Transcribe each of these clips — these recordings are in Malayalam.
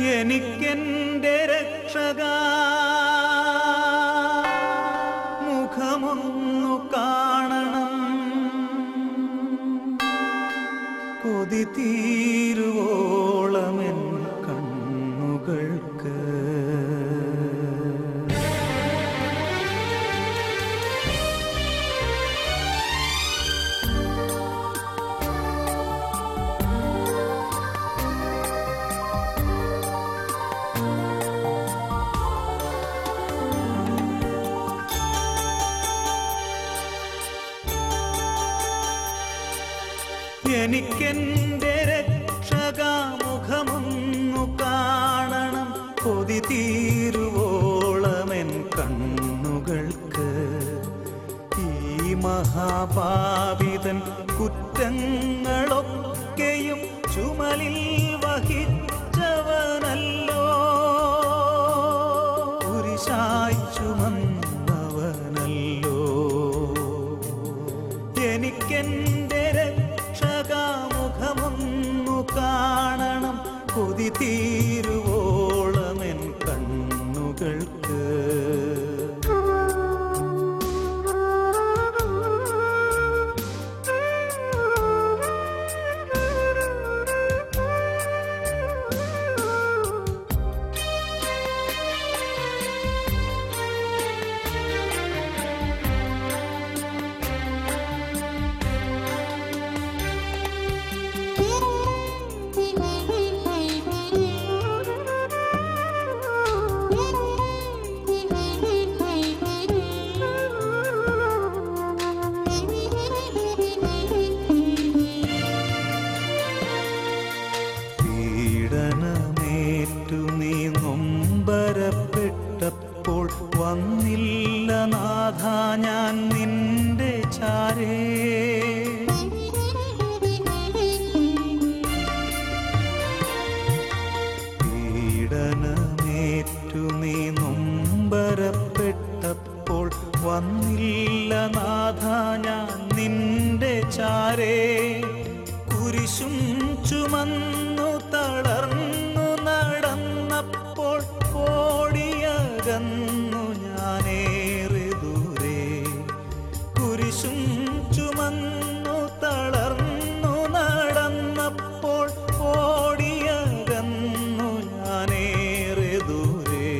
എനിക്കെന്റെ രക്ഷകാ മുഖമൊന്നു കാണണം, കൊതി തീരുവോളമെൻ കണ്ണുകൾക്ക്. എനിക്കെന്റെ രക്ഷകാമുഖമൊന്നു കാണണം, കൊതി തീരുവോളമെൻ കണ്ണുകൾക്ക്. ഈ മഹാപാപിതൻ കുറ്റങ്ങളൊക്കെയും ചുമലിൽ വഹിച്ചവനല്ലോ, കുരിശായി ചുമന്നവനല്ലോ. എനിക്കെന്റെ മുഖമൊന്നു കാണണം, കൊതി തീരുവോളമെൻ കണ്ണുകൾക്ക്. നീ നൊമ്പരപ്പെട്ടപ്പോൾ വന്നില്ല നാഥ ഞാൻ നിന്റെ ചാരേ. പീഡനമേറ്റു നീ നൊമ്പരപ്പെട്ടപ്പോൾ വന്നില്ല നാഥ ഞാൻ നിന്റെ ചാരേ. കുരിശും ചുമന്നു തളർന്നു നടന്നപ്പോൾ ഓടിയകന്നു ഞാനേറെ ദൂരെ. കുരിശും ചുമന്നു തളർന്നു നടന്നപ്പോൾ ഓടിയകന്നു ഞാനേറെ ദൂരെ.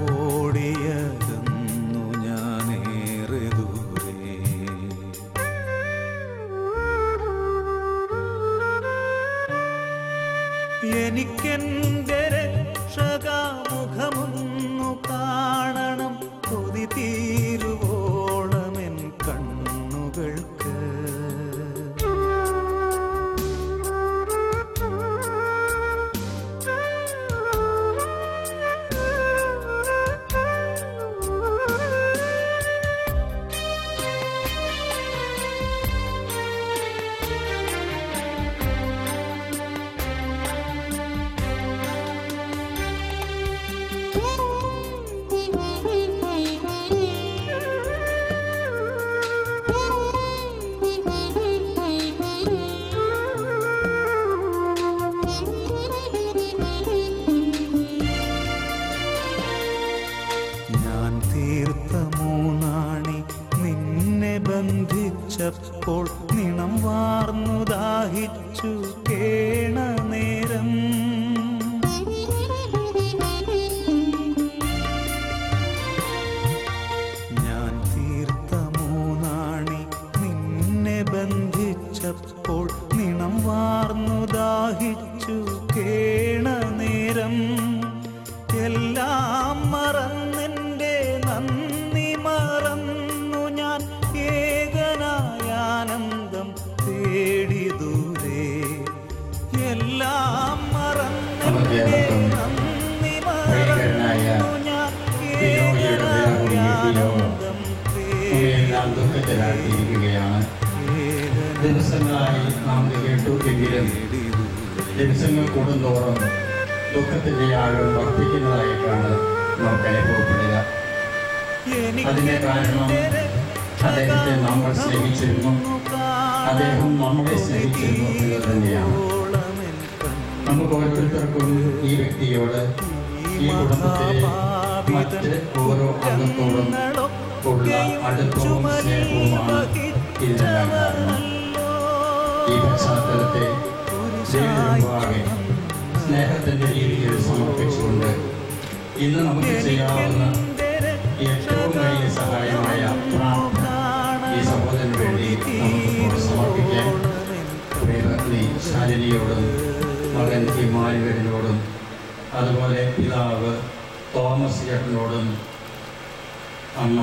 ഓടിയകന്നു ഞാനേറെ ദൂരെ. എനിക്കെന്റെ രക്ഷകാമുഖമൊന്നു കാണണം, കൊതി തീരുവോളമെൻ കണ്ണുകൾക്ക്. തീർത്ഥമൂന്നാണി നിന്നെ ബന്ധിച്ചപ്പോൾ നിണം വാർന്നു ദാഹിച്ചു കേണ നേരം. ഞാൻ തീർത്ഥമൂന്നാണി നിന്നെ ബന്ധിച്ചപ്പോൾ നിണം വാർന്നു ദാഹിച്ചു കേണ നേരം. എല്ലാം മറന്നെൻ്റെ നന്ദി മറന്നു ഞാൻ ഏകനായാനന്ദം തേടി ദൂരെ. എല്ലാം മറന്നെൻ്റെ നന്ദി മറന്നു ഞാൻ ഏകനായാനന്ദം തേടി. ദിവസങ്ങളായി നാം കേട്ടുവെങ്കിലും ദിവസങ്ങൾ കൂടുന്തോറും ദുഃഖത്തിൻ്റെ ആഴം വർദ്ധിക്കുന്നതായിട്ടാണ് നമുക്ക് അനുഭവപ്പെടുക. അതിൻ്റെ കാരണം അദ്ദേഹത്തെ നമ്മൾ സ്നേഹിച്ചിരുന്നു, അദ്ദേഹം നമ്മളെ സ്നേഹിച്ചിരുന്നു എന്നത് തന്നെയാണ്. നമുക്ക് ഓരോരുത്തർക്കും ഈ വ്യക്തിയോട്, ഈ കുടുംബത്തിലെ മറ്റ് ഓരോ അംഗത്തോടും ഉള്ള അടുപ്പവും സ്നേഹവുമാണ് ഇതിനെല്ലാം കാരണം. ഈ പശ്ചാത്തലത്തെ ദൈവമുമ്പാകെ സ്നേഹത്തിൻ്റെ രീതിയിൽ സമർപ്പിച്ചുകൊണ്ട് ഇന്ന് നമുക്ക് ചെയ്യാവുന്ന ഏറ്റവും വലിയ സഹായമായ പ്രാർത്ഥന ഈ സഹോദരന് വേണ്ടി നമുക്കിപ്പോൾ സമർപ്പിക്കാം. നീ ശാലിനിയോടും മകൻ ഇമ്മാനുവേലിനോടും അതുപോലെ പിതാവ് തോമസ് ചേട്ടനോടും അമ്മ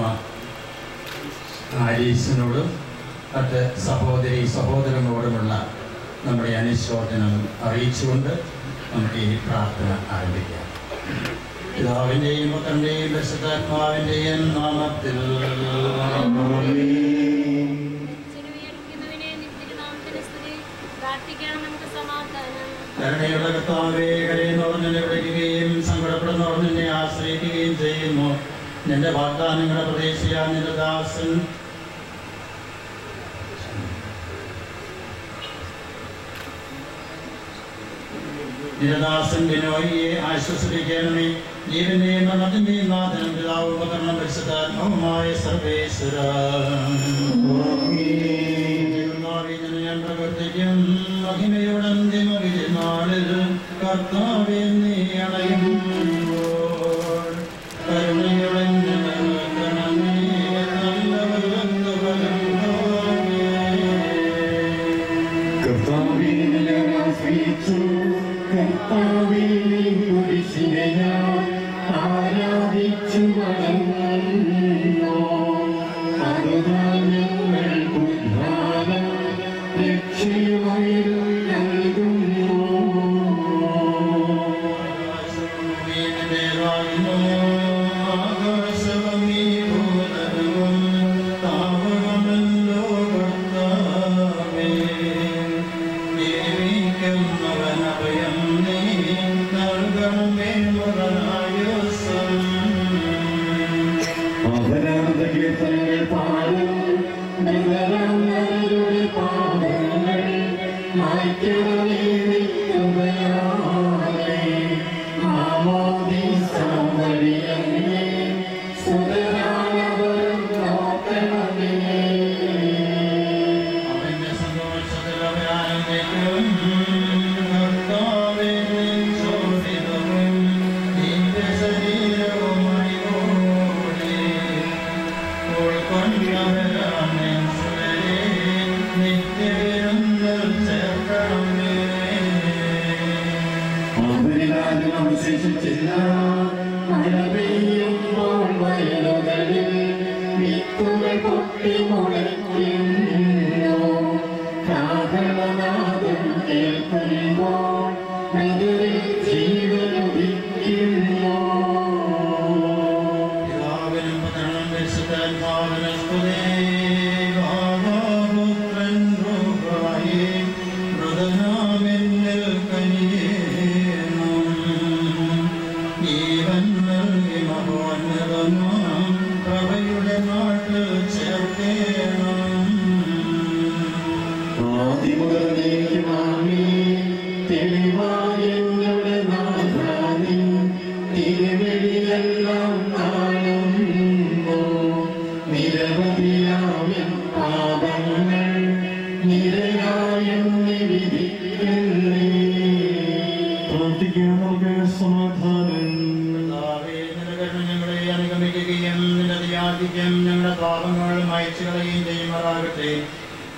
ആലീസിനോടും മറ്റ് സഹോദരങ്ങളോടുമുള്ള നമ്മുടെ അനുശോചനം അറിയിച്ചുകൊണ്ട് നമുക്ക് ഈ പ്രാർത്ഥന ആരംഭിക്കാം. പിതാവിൻ്റെയും പുത്രൻ്റെയും പരിശുദ്ധാത്മാവിൻ്റെയും നാമത്തിൽ കരുണയുള്ള കർത്താവേ, കരയുന്നവർ നിന്നെ വിളിക്കുകയും സങ്കടപ്പെടുന്നവർ നിന്നെ ആശ്രയിക്കുകയും ചെയ്യുന്നു. നിന്റെ വാഗ്ദാനങ്ങളെ പ്രതീക്ഷിക്കാൻ നിന്റെ ദാസൻ ബിനോയിയെ ആശ്വസിപ്പിക്കണമേ. ജീവന്റെയും മരണത്തിന്റെയും നാഥനും പിതാവും പുത്രനും പരിശുദ്ധാത്മാവുമായ സർവേശ്വര ഞാൻ പ്രവർത്തിക്കും മഹിമയുടെ അന്തിമ വിധിനാളിൽ കർത്താവേ നീ അണയുമ്പോൾ കരുണയുടെ ആരാധിച്ചു വണങ്ങുന്നു. അതുതാൻ ഞങ്ങൾ ഉദ്ധാനം രക്ഷയുമായി നൽകുന്നു.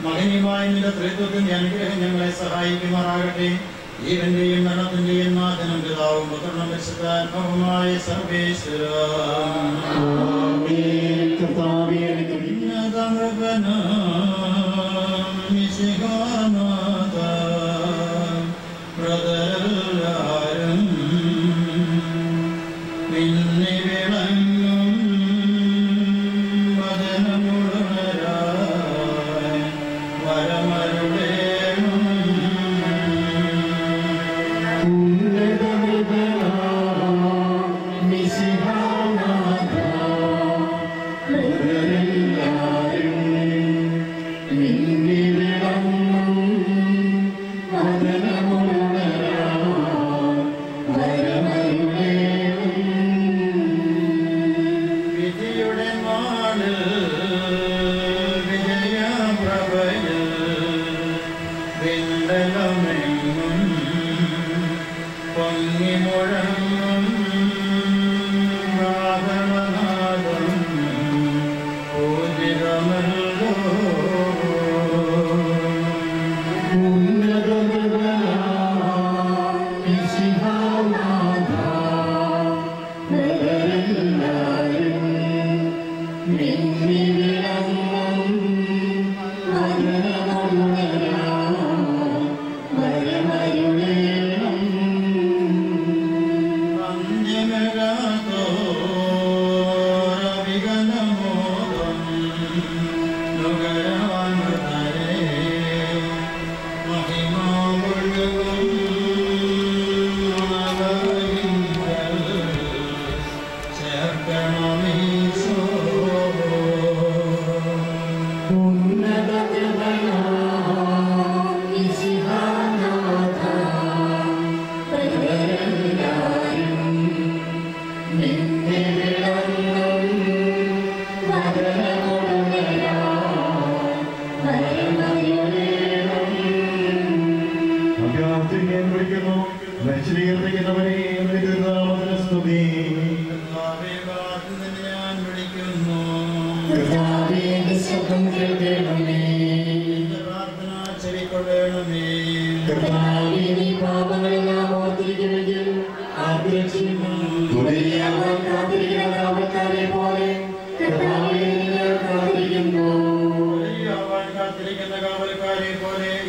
മകനീയമായ നിന്റെ ത്രിത്വത്തിന്റെ അനുഗ്രഹം ഞങ്ങളെ സഹായിക്കുമാറാകട്ടെ. ജീവന്റെയും മരണത്തിന്റെയും നാഥനും പിതാവും പുത്രനും പരിശുദ്ധാത്മാവുമായ സർവേശ്വര നിന്നിടം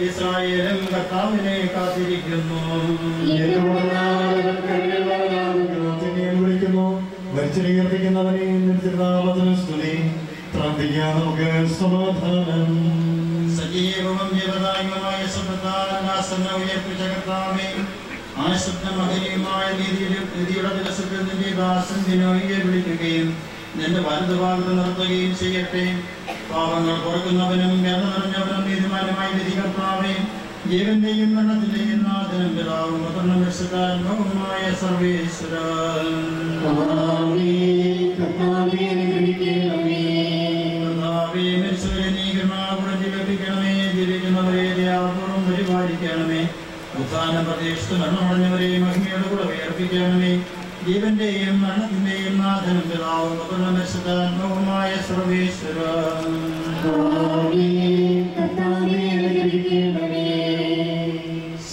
ഇസ്രായേലും കർത്താവിനെ കാത്തിരിക്കുന്നു. മരിച്ചിരിക്കുന്നവനെ സ്തുതി പ്രാർത്ഥിക്കാൻ നമുക്ക് സമാധാനം. സജീവവും ജീവദായകമായ ശബ്ദത്താൽ ഉയർപ്പിച്ച കർത്താവേ, ആ ശബ്ദമഹനീയമായ നീതിയുടെ ദിവസത്തിൽ നിന്റെ ദാസൻ ദിനോയെ വിളിക്കുകയും നിന്റെ വലതുഭാഗത്ത് നിർത്തുകയും ചെയ്യട്ടെ. പാപങ്ങൾ കുറക്കുന്നവനും വേദന നിറഞ്ഞവനും നീതിമാനുമായ വിധി കർത്താവേ, ജീവന്റെയും മരണത്തിന്റെയും നാഥനും പിതാവും പുത്രനും പരിശുദ്ധാത്മാവുമായ സർവേശ്വരൻ, കർത്താവേ മരിച്ചവരെ നീ കരുണാപൂർവ്വം ജീവിപ്പിക്കണമേ. ജീവിക്കുന്നവരെ ദയാപൂർവ്വം പരിപാലിക്കണമേ. ഉത്ഥാനം പ്രതീക്ഷിച്ച് മരണമടഞ്ഞവരെ മഹിമയോട് കൂടെ ഉയർപ്പിക്കണമേ. ജീവന്റെയും മരണത്തിന്റെയും നാഥനും പിതാവും പുത്രനും പരിശുദ്ധാത്മാവുമായ സർവേശ്വരൻ,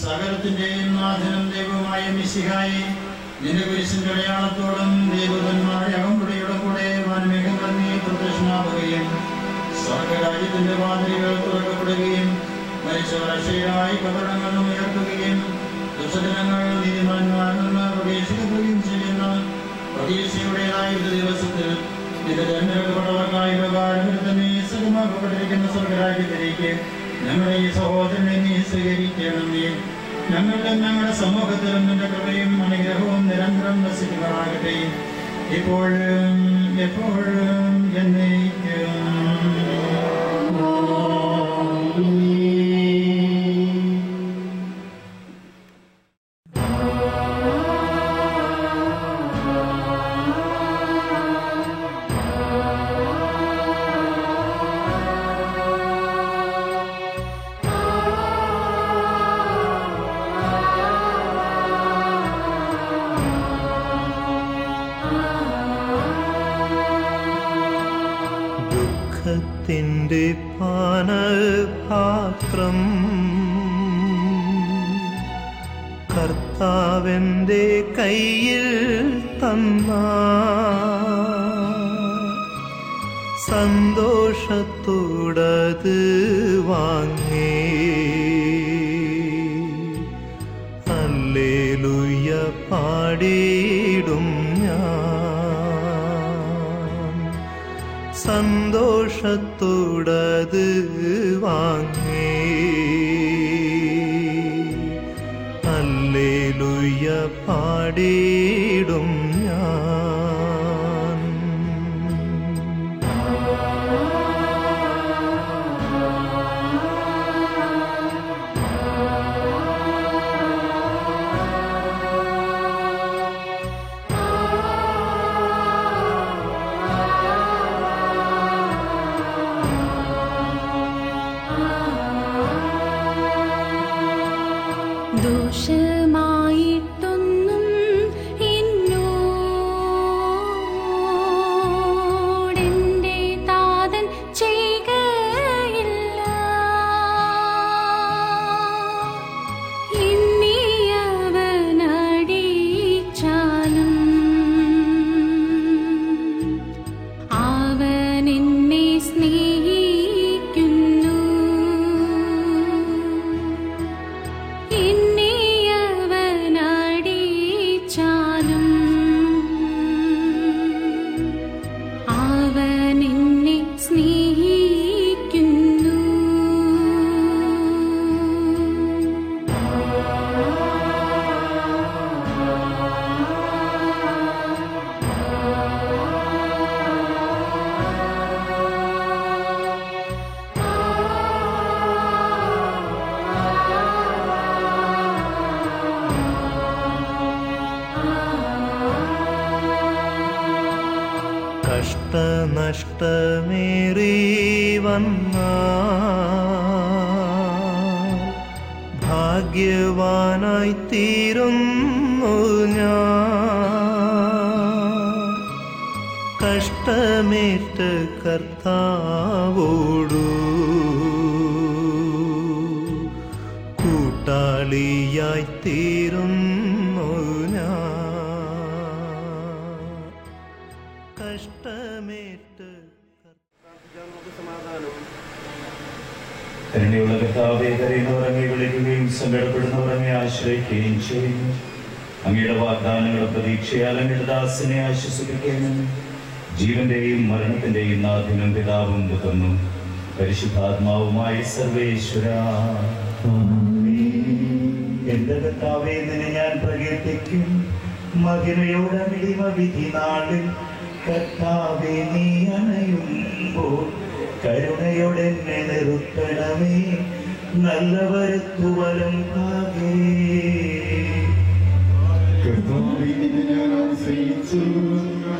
സകലത്തിന്റെയും നാഥനും ദൈവവുമായ മിശിഹായെ, നിന്റെ കുരിശിന്റെ അടയാളത്തോടും ദൈവതന്മാരുടെ അകമ്പടിയുടെ കൂടെ വാൻമേഘങ്ങൾ നീ പ്രത്യക്ഷനാവുകയും സ്വർഗരാജ്യത്തിന്റെ വാതിലുകൾ തുറക്കപ്പെടുകയും മരിച്ചവർ അക്ഷയരായി കപടങ്ങൾ ഉയർത്തുകയും ദുഷ്ടജനങ്ങൾ നീതിമാന്മാരിൽ നിന്ന് പ്രവേശിക്കുകയും ചെയ്യുന്ന പ്രതീക്ഷയുടേതായ ഒരു ദിവസത്തിൽ നിന്റെ തെരഞ്ഞെടുക്കപ്പെട്ടവർക്കായി ഉപകാരം തന്നെ സുഖമാക്കപ്പെട്ടിരിക്കുന്ന സ്വർഗരാജ്യത്തിലേക്ക് ഞങ്ങളുടെ ഈ സഹോദരനെ നീ സ്വീകരിക്കണമേ. ഞങ്ങളുടെ ഞങ്ങളുടെ സമൂഹത്തിലും നിന്റെ കൃപയും അനുഗ്രഹവും നിരന്തരം വസിക്കുമാറാകട്ടെ, ഇപ്പോഴും എപ്പോഴും എന്നേക്കും. ദുഃഖത്തിൻ്റെ പാനപാത്രം കർത്താവിൻ്റെ കയ്യിൽ തന്ന സന്തോഷത്തോടത് വാങ്ങി ഹല്ലേലൂയ പാടിയിടും ഞാൻ. സന്തോഷത്തോടത് വാങ്ങി ഹല്ലേലൂയ പാടിയിടും ഞാൻ. ദോഷമായിട്ടൊന്നും എന്നോട് നഷ്ടമേറി വന്ന ഭാഗ്യവാനായി തീരുന്നു ഞാൻ. കഷ്ടമേറ്റ കർത്താവോടു കൂട്ടാളിയായി തീരുന്നു ഞാൻ. കഷ്ടമേറ്റ് കരുണയുള്ള കർത്താവേ, കരയുന്നവർ അങ്ങേ വിളിക്കുകയും സങ്കടപ്പെടുന്നവർ അങ്ങേ ആശ്രയിക്കുകയും ചെയ്യുന്നു. അങ്ങയുടെ വാഗ്ദാനങ്ങളുടെ പ്രതീക്ഷയാൽ അങ്ങയുടെ ദാസനെ ആശ്വസിപ്പിക്കണമെന്ന് ജീവന്റെയും മരണത്തിന്റെയും നാഥനും പിതാവും പുത്രനും പരിശുദ്ധാത്മാവുമായി സർവേശ്വര. എന്റെ കർത്താവേ, നിന്നെ ഞാൻ പ്രകീർത്തിക്കും. മഹിമയോടെ അന്തിമ വിധി നാളിൽ കർത്താവേ, നീ അണയുമ്പോൾ കരുണയോടെ എന്നെ നിർത്തണമേ. നല്ലവരത്തു വലം ഭാഗേ. കർത്താവേ, നിന്നെ ഞാൻ ആശ്രയിച്ചു.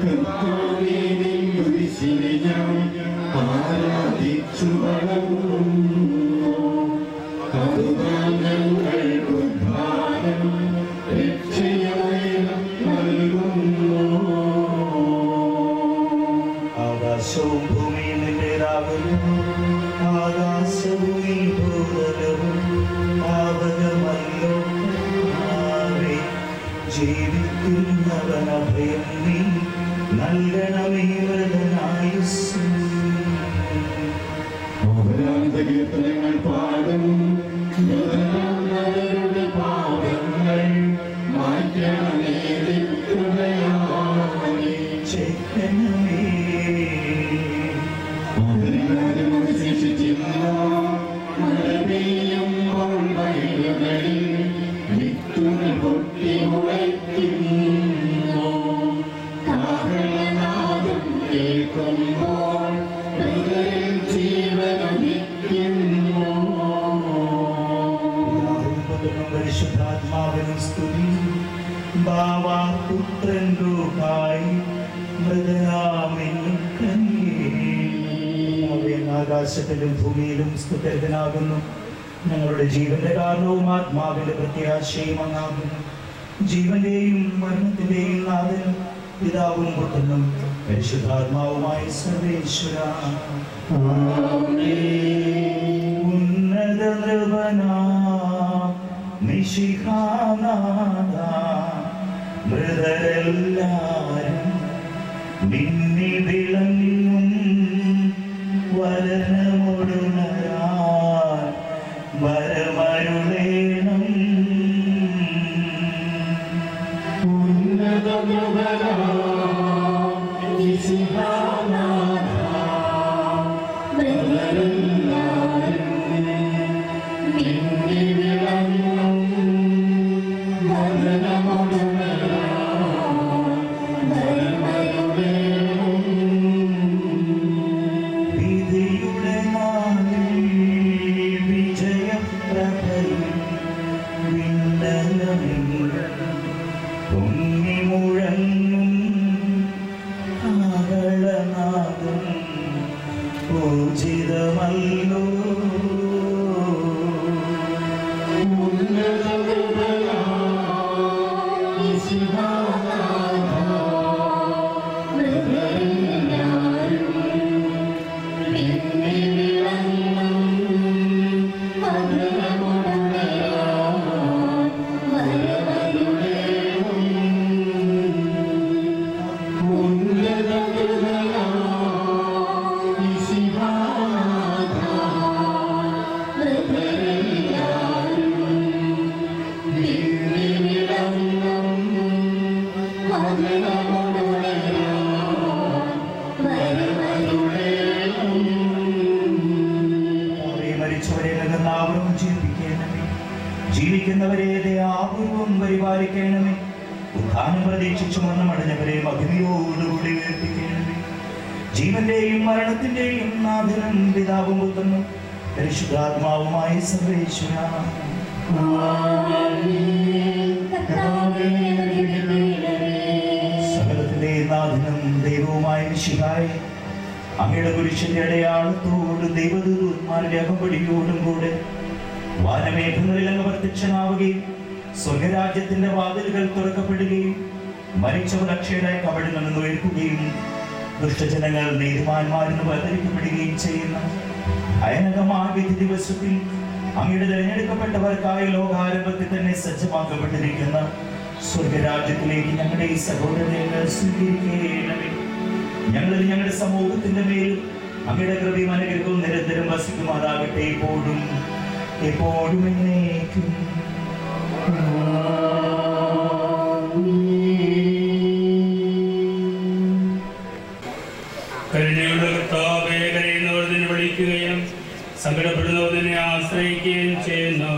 കർത്താവേ, നിൻ കുരിശിനെ ഞാൻ ആരാധിച്ചു വളർന്നു. അതുതാൻ ഞങ്ങൾക്ക് ഉദ്ധാരം രക്ഷയായി നൽകുന്നു. ആകാശവും ഭൂമിയും നിന്റേതാകുന്നു. ആകാശവും ഈ ഭൂതലവും പാവകമല്ലോ കർത്താവേ. ജീവിക്കുന്നവൻ അഭയം നീ നൽകണമേ വരദനായുസ്സും. കീർത്തനങ്ങൾ പാടും. മൃതരുടെ പാപങ്ങൾ മാറ്റണമേ കൃപയാലെ. ചേക്കണമേ. ശേഷിച്ചില്ല മഴ പെയ്യുമ്പോൾ വയലുകളിൽ വിത്തുകൾ പൊട്ടി മുളയ്ക്കുന്നു. കാഹളനാദം കേൾക്കുമ്പോൾ ഹൃദയം ജീവനമിക്കുന്നു. പരിശുദ്ധാത്മാവിനും സ്തുതി. ബാവാപുത്രൻ രൂപായി ആകാശത്തിലും ഭൂമിയിലും സ്തുത്യർഹനാകുന്നു. ഞങ്ങളുടെ ജീവന്റെ കാരണവും ആത്മാവിന്റെ പ്രത്യാശയും അങ്ങാകുന്നു. ജീവന്റെയും മരണത്തിന്റെയും നാഥനും പിതാവും പുത്രനും പരിശുദ്ധാത്മാവുമായി സർവേശ്വര. ഉന്നത നിശിഹാനാഥ, മൃതരെല്ലാരും നിന്നെ വിളങ്ങും. വരനമൊടുണരാൻ വരമരുളേണം. വിധിയുടെ നാളിൽ വിജയപ്രഭയിൽ വിണ്ണലമിൽ പൊങ്ങി മുഴങ്ങും. കാഹളനാദം പൂജിതമല്ലോ. ജീവിക്കുന്നവരെ ദയാപൂർവം പരിപാലിക്കണമേ. ഉദ്ധാനം പ്രതീക്ഷിച്ചു മരണമടഞ്ഞവരെ മഹിമയോടുകൂടി ഉയർപ്പിക്കണമേ. ജീവന്റെയും മരണത്തിന്റെയും നാഥനും പിതാവും പുത്രനും പരിശുദ്ധാത്മാവുമായി സർവേശ്വര. സകലത്തിന്റെയും നാഥനും ദൈവവുമായ മിശിഹായേ, അങ്ങയുടെ പുരുഷന്റെ അടയാളത്തോടും ദൈവദൂതന്മാരുടെ അകമ്പടിയോടും കൂടെ വാനമേഘങ്ങളിൽ അങ്ങ് പ്രത്യക്ഷനാവുകയും സ്വർഗരാജ്യത്തിന്റെ വാതിലുകൾ തുറക്കപ്പെടുകയും മരിച്ചവർ അക്ഷയരായ കബടിൽ നിന്ന് ഉയർക്കുകയും ദുഷ്ടജനങ്ങൾ നീതിമാന്മാരിന് വേർതിരിക്കപ്പെടുകയും ചെയ്യുന്ന അയനകമായ വിധി ദിവസത്തിൽ അങ്ങയുടെ തിരഞ്ഞെടുക്കപ്പെട്ടവർക്കായ ലോകാരംഭത്തിൽ തന്നെ സജ്ജമാക്കപ്പെട്ടിരിക്കുന്ന സ്വർഗരാജ്യത്തിലേക്ക് ഞങ്ങളുടെ ഈ സഹോദരനെ സ്വീകരിക്കണമേ. ഞങ്ങളിൽ ഞങ്ങളുടെ സമൂഹത്തിന്റെ മേൽ അങ്ങയുടെ കൃപയും അനുഗ്രഹവും നിരന്തരം വസിക്കുമാറാകട്ടെ, എപ്പോഴും എപ്പോഴും എന്നേക്കും. കരുണയുടെ കർത്താവേ, കരയുന്നവർ നിന്നെ വിളിക്കുകയും സങ്കടപ്പെടുന്നവർ നിന്നെ ആശ്രയിക്കുകയും ചെയ്യുന്നു.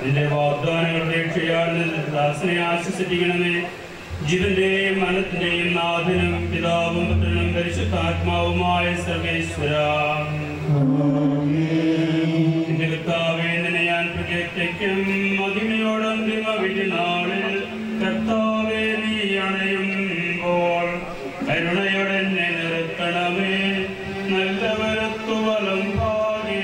നിന്റെ വാഗ്ദാനങ്ങൾ പ്രതീക്ഷയാൽ നിന്റെ ദാസനെ ആശ്വസിപ്പിക്കണമേ. ജീവന്റെയും മനത്തിന്റെയും നാഥനും പിതാവും പുത്രനും പരിശുദ്ധാത്മാവുമായ സർവേശ്വരാ, നിന്റെ കർത്താവേ, നിന്നെ ഞാൻ പ്രകീർത്തിക്കും. മഹിമയോടും നാളിൽ കർത്താവേ, നീ അണയുമ്പോൾ കരുണയോടെ എന്നെ നിർത്തണമേ. നല്ലവരത്തു വലം ഭാഗേ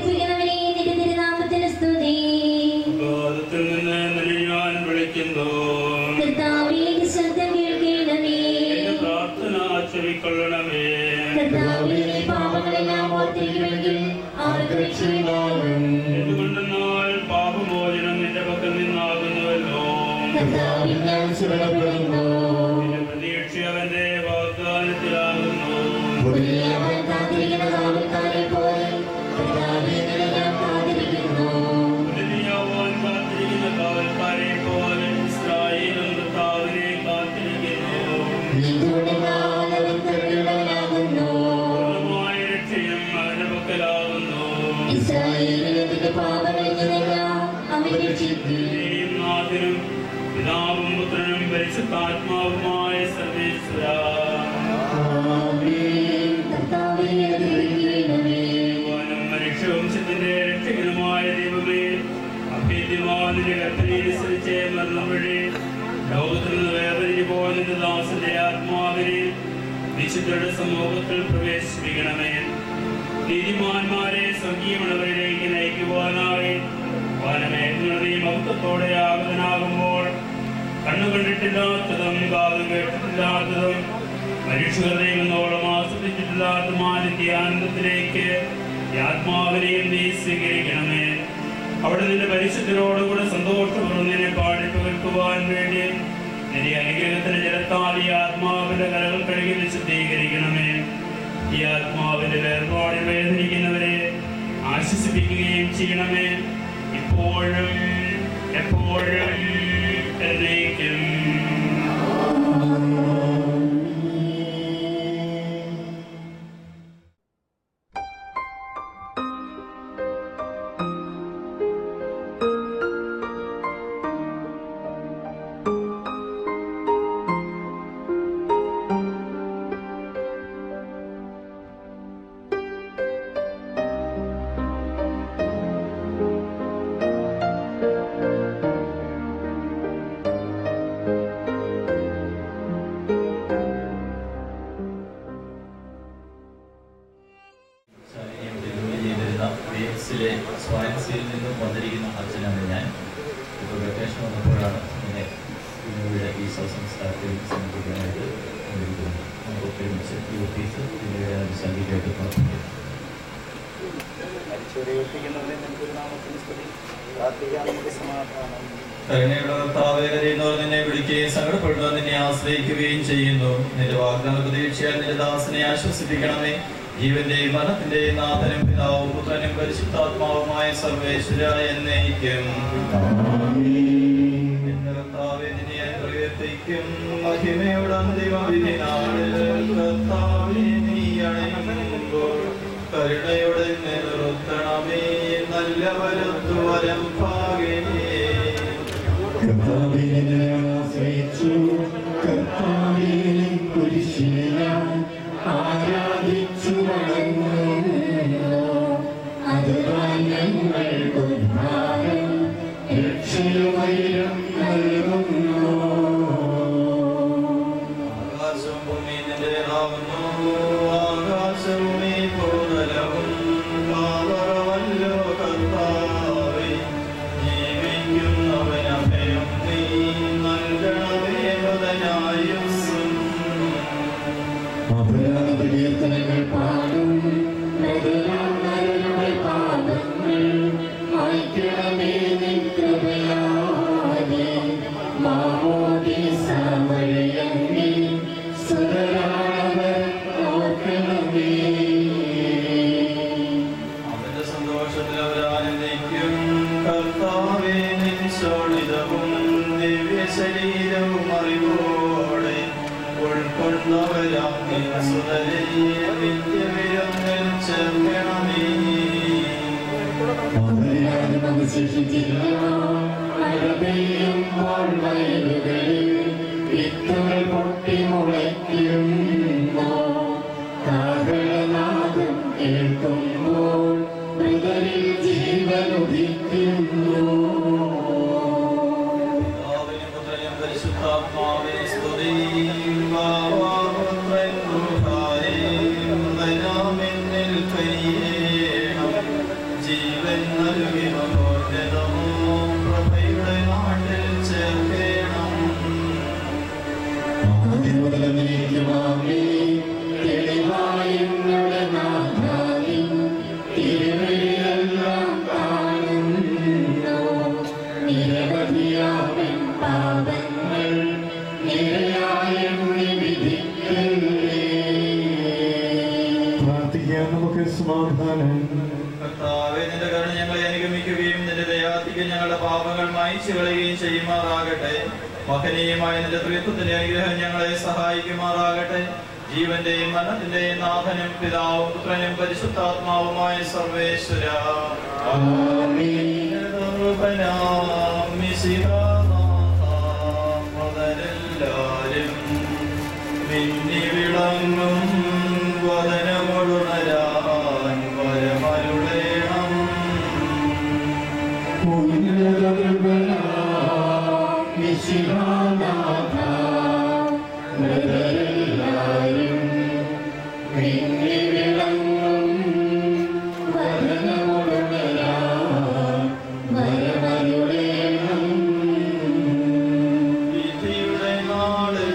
പഠിപ്പിക്കുന്നവനെ നിന്റെ തിരുനാമത്തിന് സ്തുതി. ബോധത്തിൽ നിന്ന് ഞാൻ വിളിക്കുന്നു. കർത്താവേ, ശബ്ദം കേൾക്കണമേ. എന്റെ പ്രാർത്ഥന ചെവിക്കൊള്ളണമേ. കർത്താവേ, പാപങ്ങളെല്ലാം ഓർത്തിരിക്കുമെങ്കിൽ ആർക്ക് രക്ഷയുണ്ടാകും? എന്തുകൊണ്ടെന്നാൽ പാപമോചനം നിന്റെ പക്കൽ നിന്നാകുന്നുവല്ലോ. കർത്താവിൽ ഞാൻ ശരണപ്പെടുന്നു. നിന്റെ പ്രതീക്ഷ അവന്റെ വാഗ്ദാനത്തിലാകുന്നു. അവൻ കാത്തിരിക്കുന്ന കാവൽക്കാരെ പോലെ കർത്താവേ, നിന്നെ ഞാൻ കാത്തിരിക്കുന്നു. ഉടനെയാവാൻ കാത്തിരിക്കുന്ന കാവൽക്കാരെ പോലെ ഇസ്രായേലും കർത്താവിനെ കാത്തിരിക്കുന്നു. എന്തുകൊണ്ടെന്നാൽ അവൻ കരുണയുള്ളവനാകുന്നു. പൂർണ്ണമായ രക്ഷയും അവന്റെ പക്കലാകുന്നു. ഇസ്രായേലിലെ നിന്റെ പാപങ്ങളിൽ നിന്നെല്ലാം അവൻ രക്ഷിക്കും. നീയും നാഥനും പിതാവും പുത്രനും പരിശുദ്ധാത്മാവുമായ സർവേശ്വരാ, ആമേൻ. കർത്താവേ, അനുഗ്രഹിക്കണമേ. ഭഗവാനും മനുഷ്യവംശത്തിന്റെ രക്ഷകനുമായ ദൈവമേ, അഭേദ്യമാതിന്റെ കൽപ്പനയനുസരിച്ച് മരണം വഴി ലോകത്തിൽ നിന്ന് വേർതിരിഞ്ഞു പോയ നിന്റെ ദാസന്റെ ആത്മാവിനെ വിശുദ്ധരുടെ സമൂഹത്തിൽ പ്രവേശിപ്പിക്കണമേ. നീതിമാന്മാരെ സംഗീമണവരിലേക്ക് നയിക്കുവാനായി വനമേഘങ്ങളുടെ മഹത്വത്തോടെ ആഗതനാകുമ്പോൾ കണ്ണു കണ്ടിട്ടില്ലാത്തതും കാത് കേട്ടിട്ടില്ലാത്തതും മനുഷ്യഹൃദയമോളം ആസ്വദിച്ചിട്ടില്ലാത്തതുമായ നിത്യാനന്ദത്തിലേക്ക് ആത്മാവിനെയും നീ സ്വീകരിക്കണമേ. അവിടെ നിന്റെ പരിശുദ്ധരോടുകൂടെ സന്തോഷപൂർവ്വം നിന്നെ പാടിപ്പകർത്തുവാൻ വേണ്ടി നിന്റെ അനുഗ്രഹത്തിന് ജലത്താൽ ഈ ആത്മാവിന്റെ കരകൾ കഴുകി വിശുദ്ധീകരിക്കണമേ. ഈ ആത്മാവിന്റെ വേർപാടിൽ വേദനിക്കുന്നവരെ ആശ്വസിപ്പിക്കുകയും ചെയ്യണമേ. ഇപ്പോഴും എപ്പോഴും എന്നേക്കും. സ്വാൻസിയിൽ നിന്നും വന്നിരിക്കുന്ന അച്ഛനാണ് ഞാൻ. ഇപ്പോൾ വെക്കേഷൻ വന്നപ്പോഴാണ് ഇങ്ങനെ ഇവിടെ ഈ സംസ്ഥാനത്തിൽ സംബന്ധിക്കാനായിട്ട് വന്നിരിക്കുന്നത്. നമുക്ക് ഒരുമിച്ച് ഈ ഓഫീസ് ഇതിൻ്റെ സംഘിക്കായിട്ട് പ്രവർത്തിക്കും. കരുണയുടെ കർത്താവേ, കരയുന്നവർ നിന്നെ വിളിക്കുകയും സങ്കടപ്പെടുന്നവർ നിന്നെ ആശ്രയിക്കുകയും ചെയ്യുന്നു. നിന്റെ വാഗ്ദാന പ്രതീക്ഷയാൽ നിന്റെ ദാസനെ ആശ്വസിപ്പിക്കണമേ. ജീവന്റെയും മരണത്തിന്റെയും നാഥനും പിതാവും പുത്രനും പരിശുദ്ധാത്മാവുമായ സർവേശ്വരായ എന്നേക്കും. എന്റെ കർത്താവേ, നിന്നെ ഞാൻ പ്രകീർത്തിക്കും. മഹിമയുടെ അന്തിമവിധി നാളിൽ കർത്താവേ, നീ അണയുമ്പോൾ കരുണയുടെ നിർത്തണമേ. നല്ല വലത്തു വരം പാകേ. കർത്താവിനെ ആശ്രയിച്ചു, കർത്താവിനെ കുരിശിനെ ഞാൻ ആരാധിച്ചു വണങ്ങുന്നു. അതിനാൽ ഞങ്ങൾക്കൊരു ഭാരം രക്ഷയുമൈരം നൽകുന്നു. ആകാശവും ഭൂമിയും നിന്റേതാകുന്നു. ആകാശവും ഈ ഭൂതലവും പാവറവല്ലോ കർത്താവേ. ജീവിക്കുന്നവൻ അഭയം നീ നൽകണമേ ബദനായുസ്സും. അപരാധകീർത്തനങ്ങൾ പാടും നരരുടെ പാപങ്ങൾ മായ്ക്കണമേ നിൻ കൃപയാലെ. മാമോദീസ വഴിയങ്ങി സുതരാണവർ ഓർക്കണമേ. അവന്റെ സന്തോഷത്തിൽ അവരാനന്ദിക്കും. കർത്താവേ, നിൻ ശോണിതവും ദിവ്യ ശരീരവും അറിവോടെ ഉൾക്കൊണ്ടവരാം നിൻ സുതരെ നിത്യവിരുന്നിൽ ചേർക്കണമേ. അവരാരും അവശേഷിച്ചില്ല. മഴ പെയ്യുമ്പോൾ വയലുകളിൽ വിത്തുകൾ പൊട്ടി മുളയ്ക്കുന്നു. കാഹളനാദം കേൾക്കുമ്പോൾ മൃതരിൽ ജീവൻ ഉദിക്കുന്നു. പിതാവിനും പുത്രനും പരിശുദ്ധാത്മാവേ സ്തുതി. ഭാവാപുത്രൻ റൂഹായേ വന്ദനാമെന്നിൽ കനിയേണം. ജീവൻ നൽകി മഹോന്നതമോ പ്രഭയുടെ നാട്ടിൽ ചേർക്കേണം. പ്രാർത്ഥിക്കാൻ നമുക്ക് സമാധാനം. കർത്താവേ, നിന്റെ കരുണ ഞങ്ങളെ അനുഗമിക്കുകയും നിന്റെ ദയാധികം ഞങ്ങളുടെ പാപങ്ങൾ മായ്ച്ചു കളയുകയും ചെയ്യുമാറാകട്ടെ. മഹനീയമായ നിന്റെ ത്രിത്വത്തിന്റെ അനുഗ്രഹം ഞങ്ങളെ സഹായിക്കുമാറാകട്ടെ. ജീവന്റെയും മരണത്തിന്റെയും നാഥനും പിതാവും പുത്രനും പരിശുദ്ധാത്മാവുമായ സർവേശ്വര എല്ലാരും മിന്നി വിളങ്ങും വദനമൊടുണരാൻ വരമരുളേണം. വിധിയുടെ നാളിൽ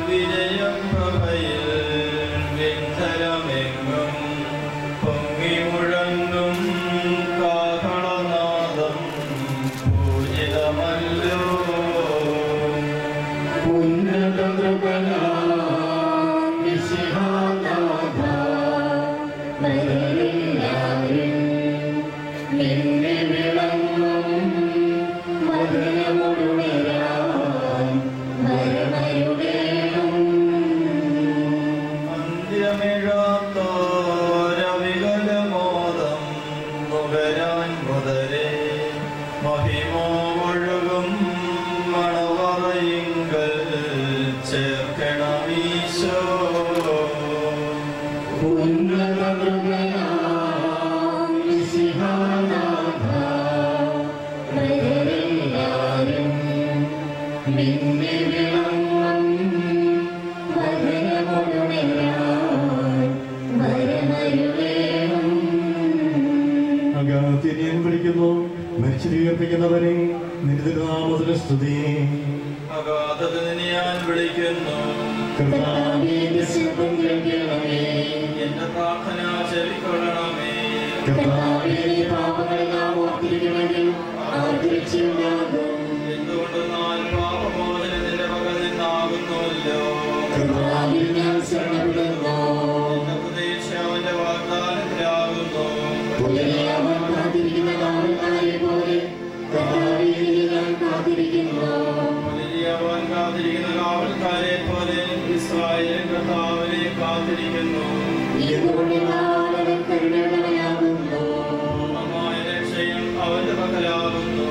വിജയം പ്രഭയിൽ വിന്ധരമെങ്ങും പൊങ്ങി മുഴങ്ങും കാഹളനാദം പൂജിതമല്ലോ. അന്ത്യമിഴാത്തോരവികലമോദം നുകരാൻ മുതലേ മഹിമോ ഒഴുകും മണവറയിങ്കൽ ചേർക്കണമീശോ. അഗാത്യൻ വിളിക്കുന്നു, മരിച്ചിരിക്കുന്നവരെ നിന്റെ നാമത്തിന് സ്തുതി. അഗാധത്തിൽ നിന്ന് ഞാൻ വിളിക്കുന്നു, എന്റെ പ്രാർത്ഥന ചെവിക്കൊള്ളണമേ. എന്തുകൊണ്ടെന്നാൽ പാപമോചനത്തിന്റെ പകൽ നിന്നാകുന്നുവല്ലോ. എന്റെ പ്രതീക്ഷ അവന്റെ വാഗ്ദാനത്തിലാകുന്നു. അവൻ കാത്തിരിക്കുന്ന കാവൽക്കാരെ പോലെ ഇസ്രായേൽ കർത്താവിനെ കാത്തിരിക്കുന്നു. പൂർണ്ണമായ രക്ഷയും അവന്റെ പക്കലാകുന്നു.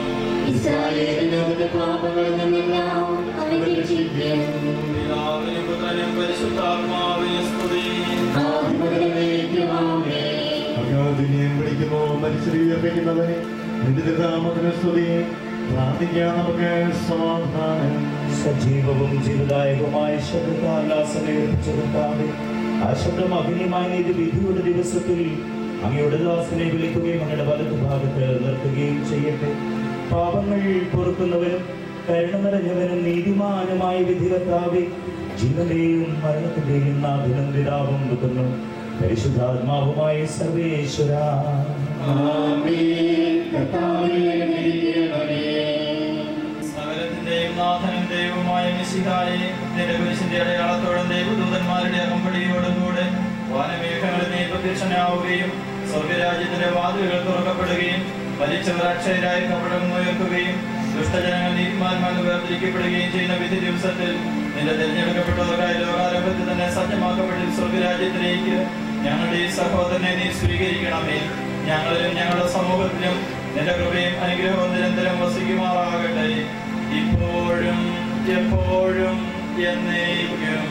പിതാവിനും പുത്രനും പരിശുദ്ധാത്മാവിനും സ്തുതി. അഗാത്യൻ വിളിക്കുന്നു, മരിച്ചിരിക്കുന്നവരെ നിന്റെ നാമത്തിന് സ്തുതി. പ്രാർത്ഥിക്കാൻ നമുക്ക് സമാധാനം. സജീവവും ജീവദായകവുമായ ശബ്ദത്താലാസനേർപ്പിച്ചെടുത്താതെ ആ ശബ്ദം അഗ്നിമായ വിധിയുടെ ദിവസത്തിൽ അങ്ങയുടെ ദാസനെ വിളിക്കുകയും അങ്ങയുടെ വലതു ഭാഗത്ത് നിർത്തുകയും ചെയ്യട്ടെ. പാപങ്ങൾ പൊറുക്കുന്നവനും കരുണ നിറഞ്ഞവനും നീതിമാനുമായ വിധികർത്താവേ, ജീവന്റെയും മരണത്തിന്റെയും നാഥനും പിതാവും പുത്രനും പരിശുദ്ധാത്മാവുമായ സർവേശ്വര സകലത്തിന്റെയും നാഥനും ദൈവമായ മിശിഹായെ, നിന്റെ കുരിശിന്റെ അടയാളത്തോടും ദൈവദൂതന്മാരുടെ അകമ്പടിയോടും കൂടെ വാനമേഘങ്ങളിൽ നീ പ്രത്യക്ഷനാവുകയും സ്വർഗരാജ്യത്തിന്റെ വാതിലുകൾ തുറക്കപ്പെടുകയും മരിച്ചവർ അക്ഷയരായി കപടം ഉയർത്തുകയും ദുഷ്ടജനങ്ങൾ നീതിമാന്മാർക്ക് വേർതിരിക്കപ്പെടുകയും ചെയ്യുന്ന വിധി ദിവസത്തിൽ നിന്റെ തിരഞ്ഞെടുക്കപ്പെട്ടവർക്കായി ലോകാരംഭത്തിൽ തന്നെ സജ്ജമാക്കപ്പെട്ട സ്വർഗരാജ്യത്തിലേക്ക് ഞങ്ങളുടെ ഈ സഹോദരനെ നീ സ്വീകരിക്കണമേ. ഞങ്ങളിലും ഞങ്ങളുടെ സമൂഹത്തിലും നിന്റെ കൃപയും അനുഗ്രഹവും നിരന്തരം വസിക്കുമാറാകട്ടെ, ഇപ്പോഴും എപ്പോഴും എന്നേക്കും.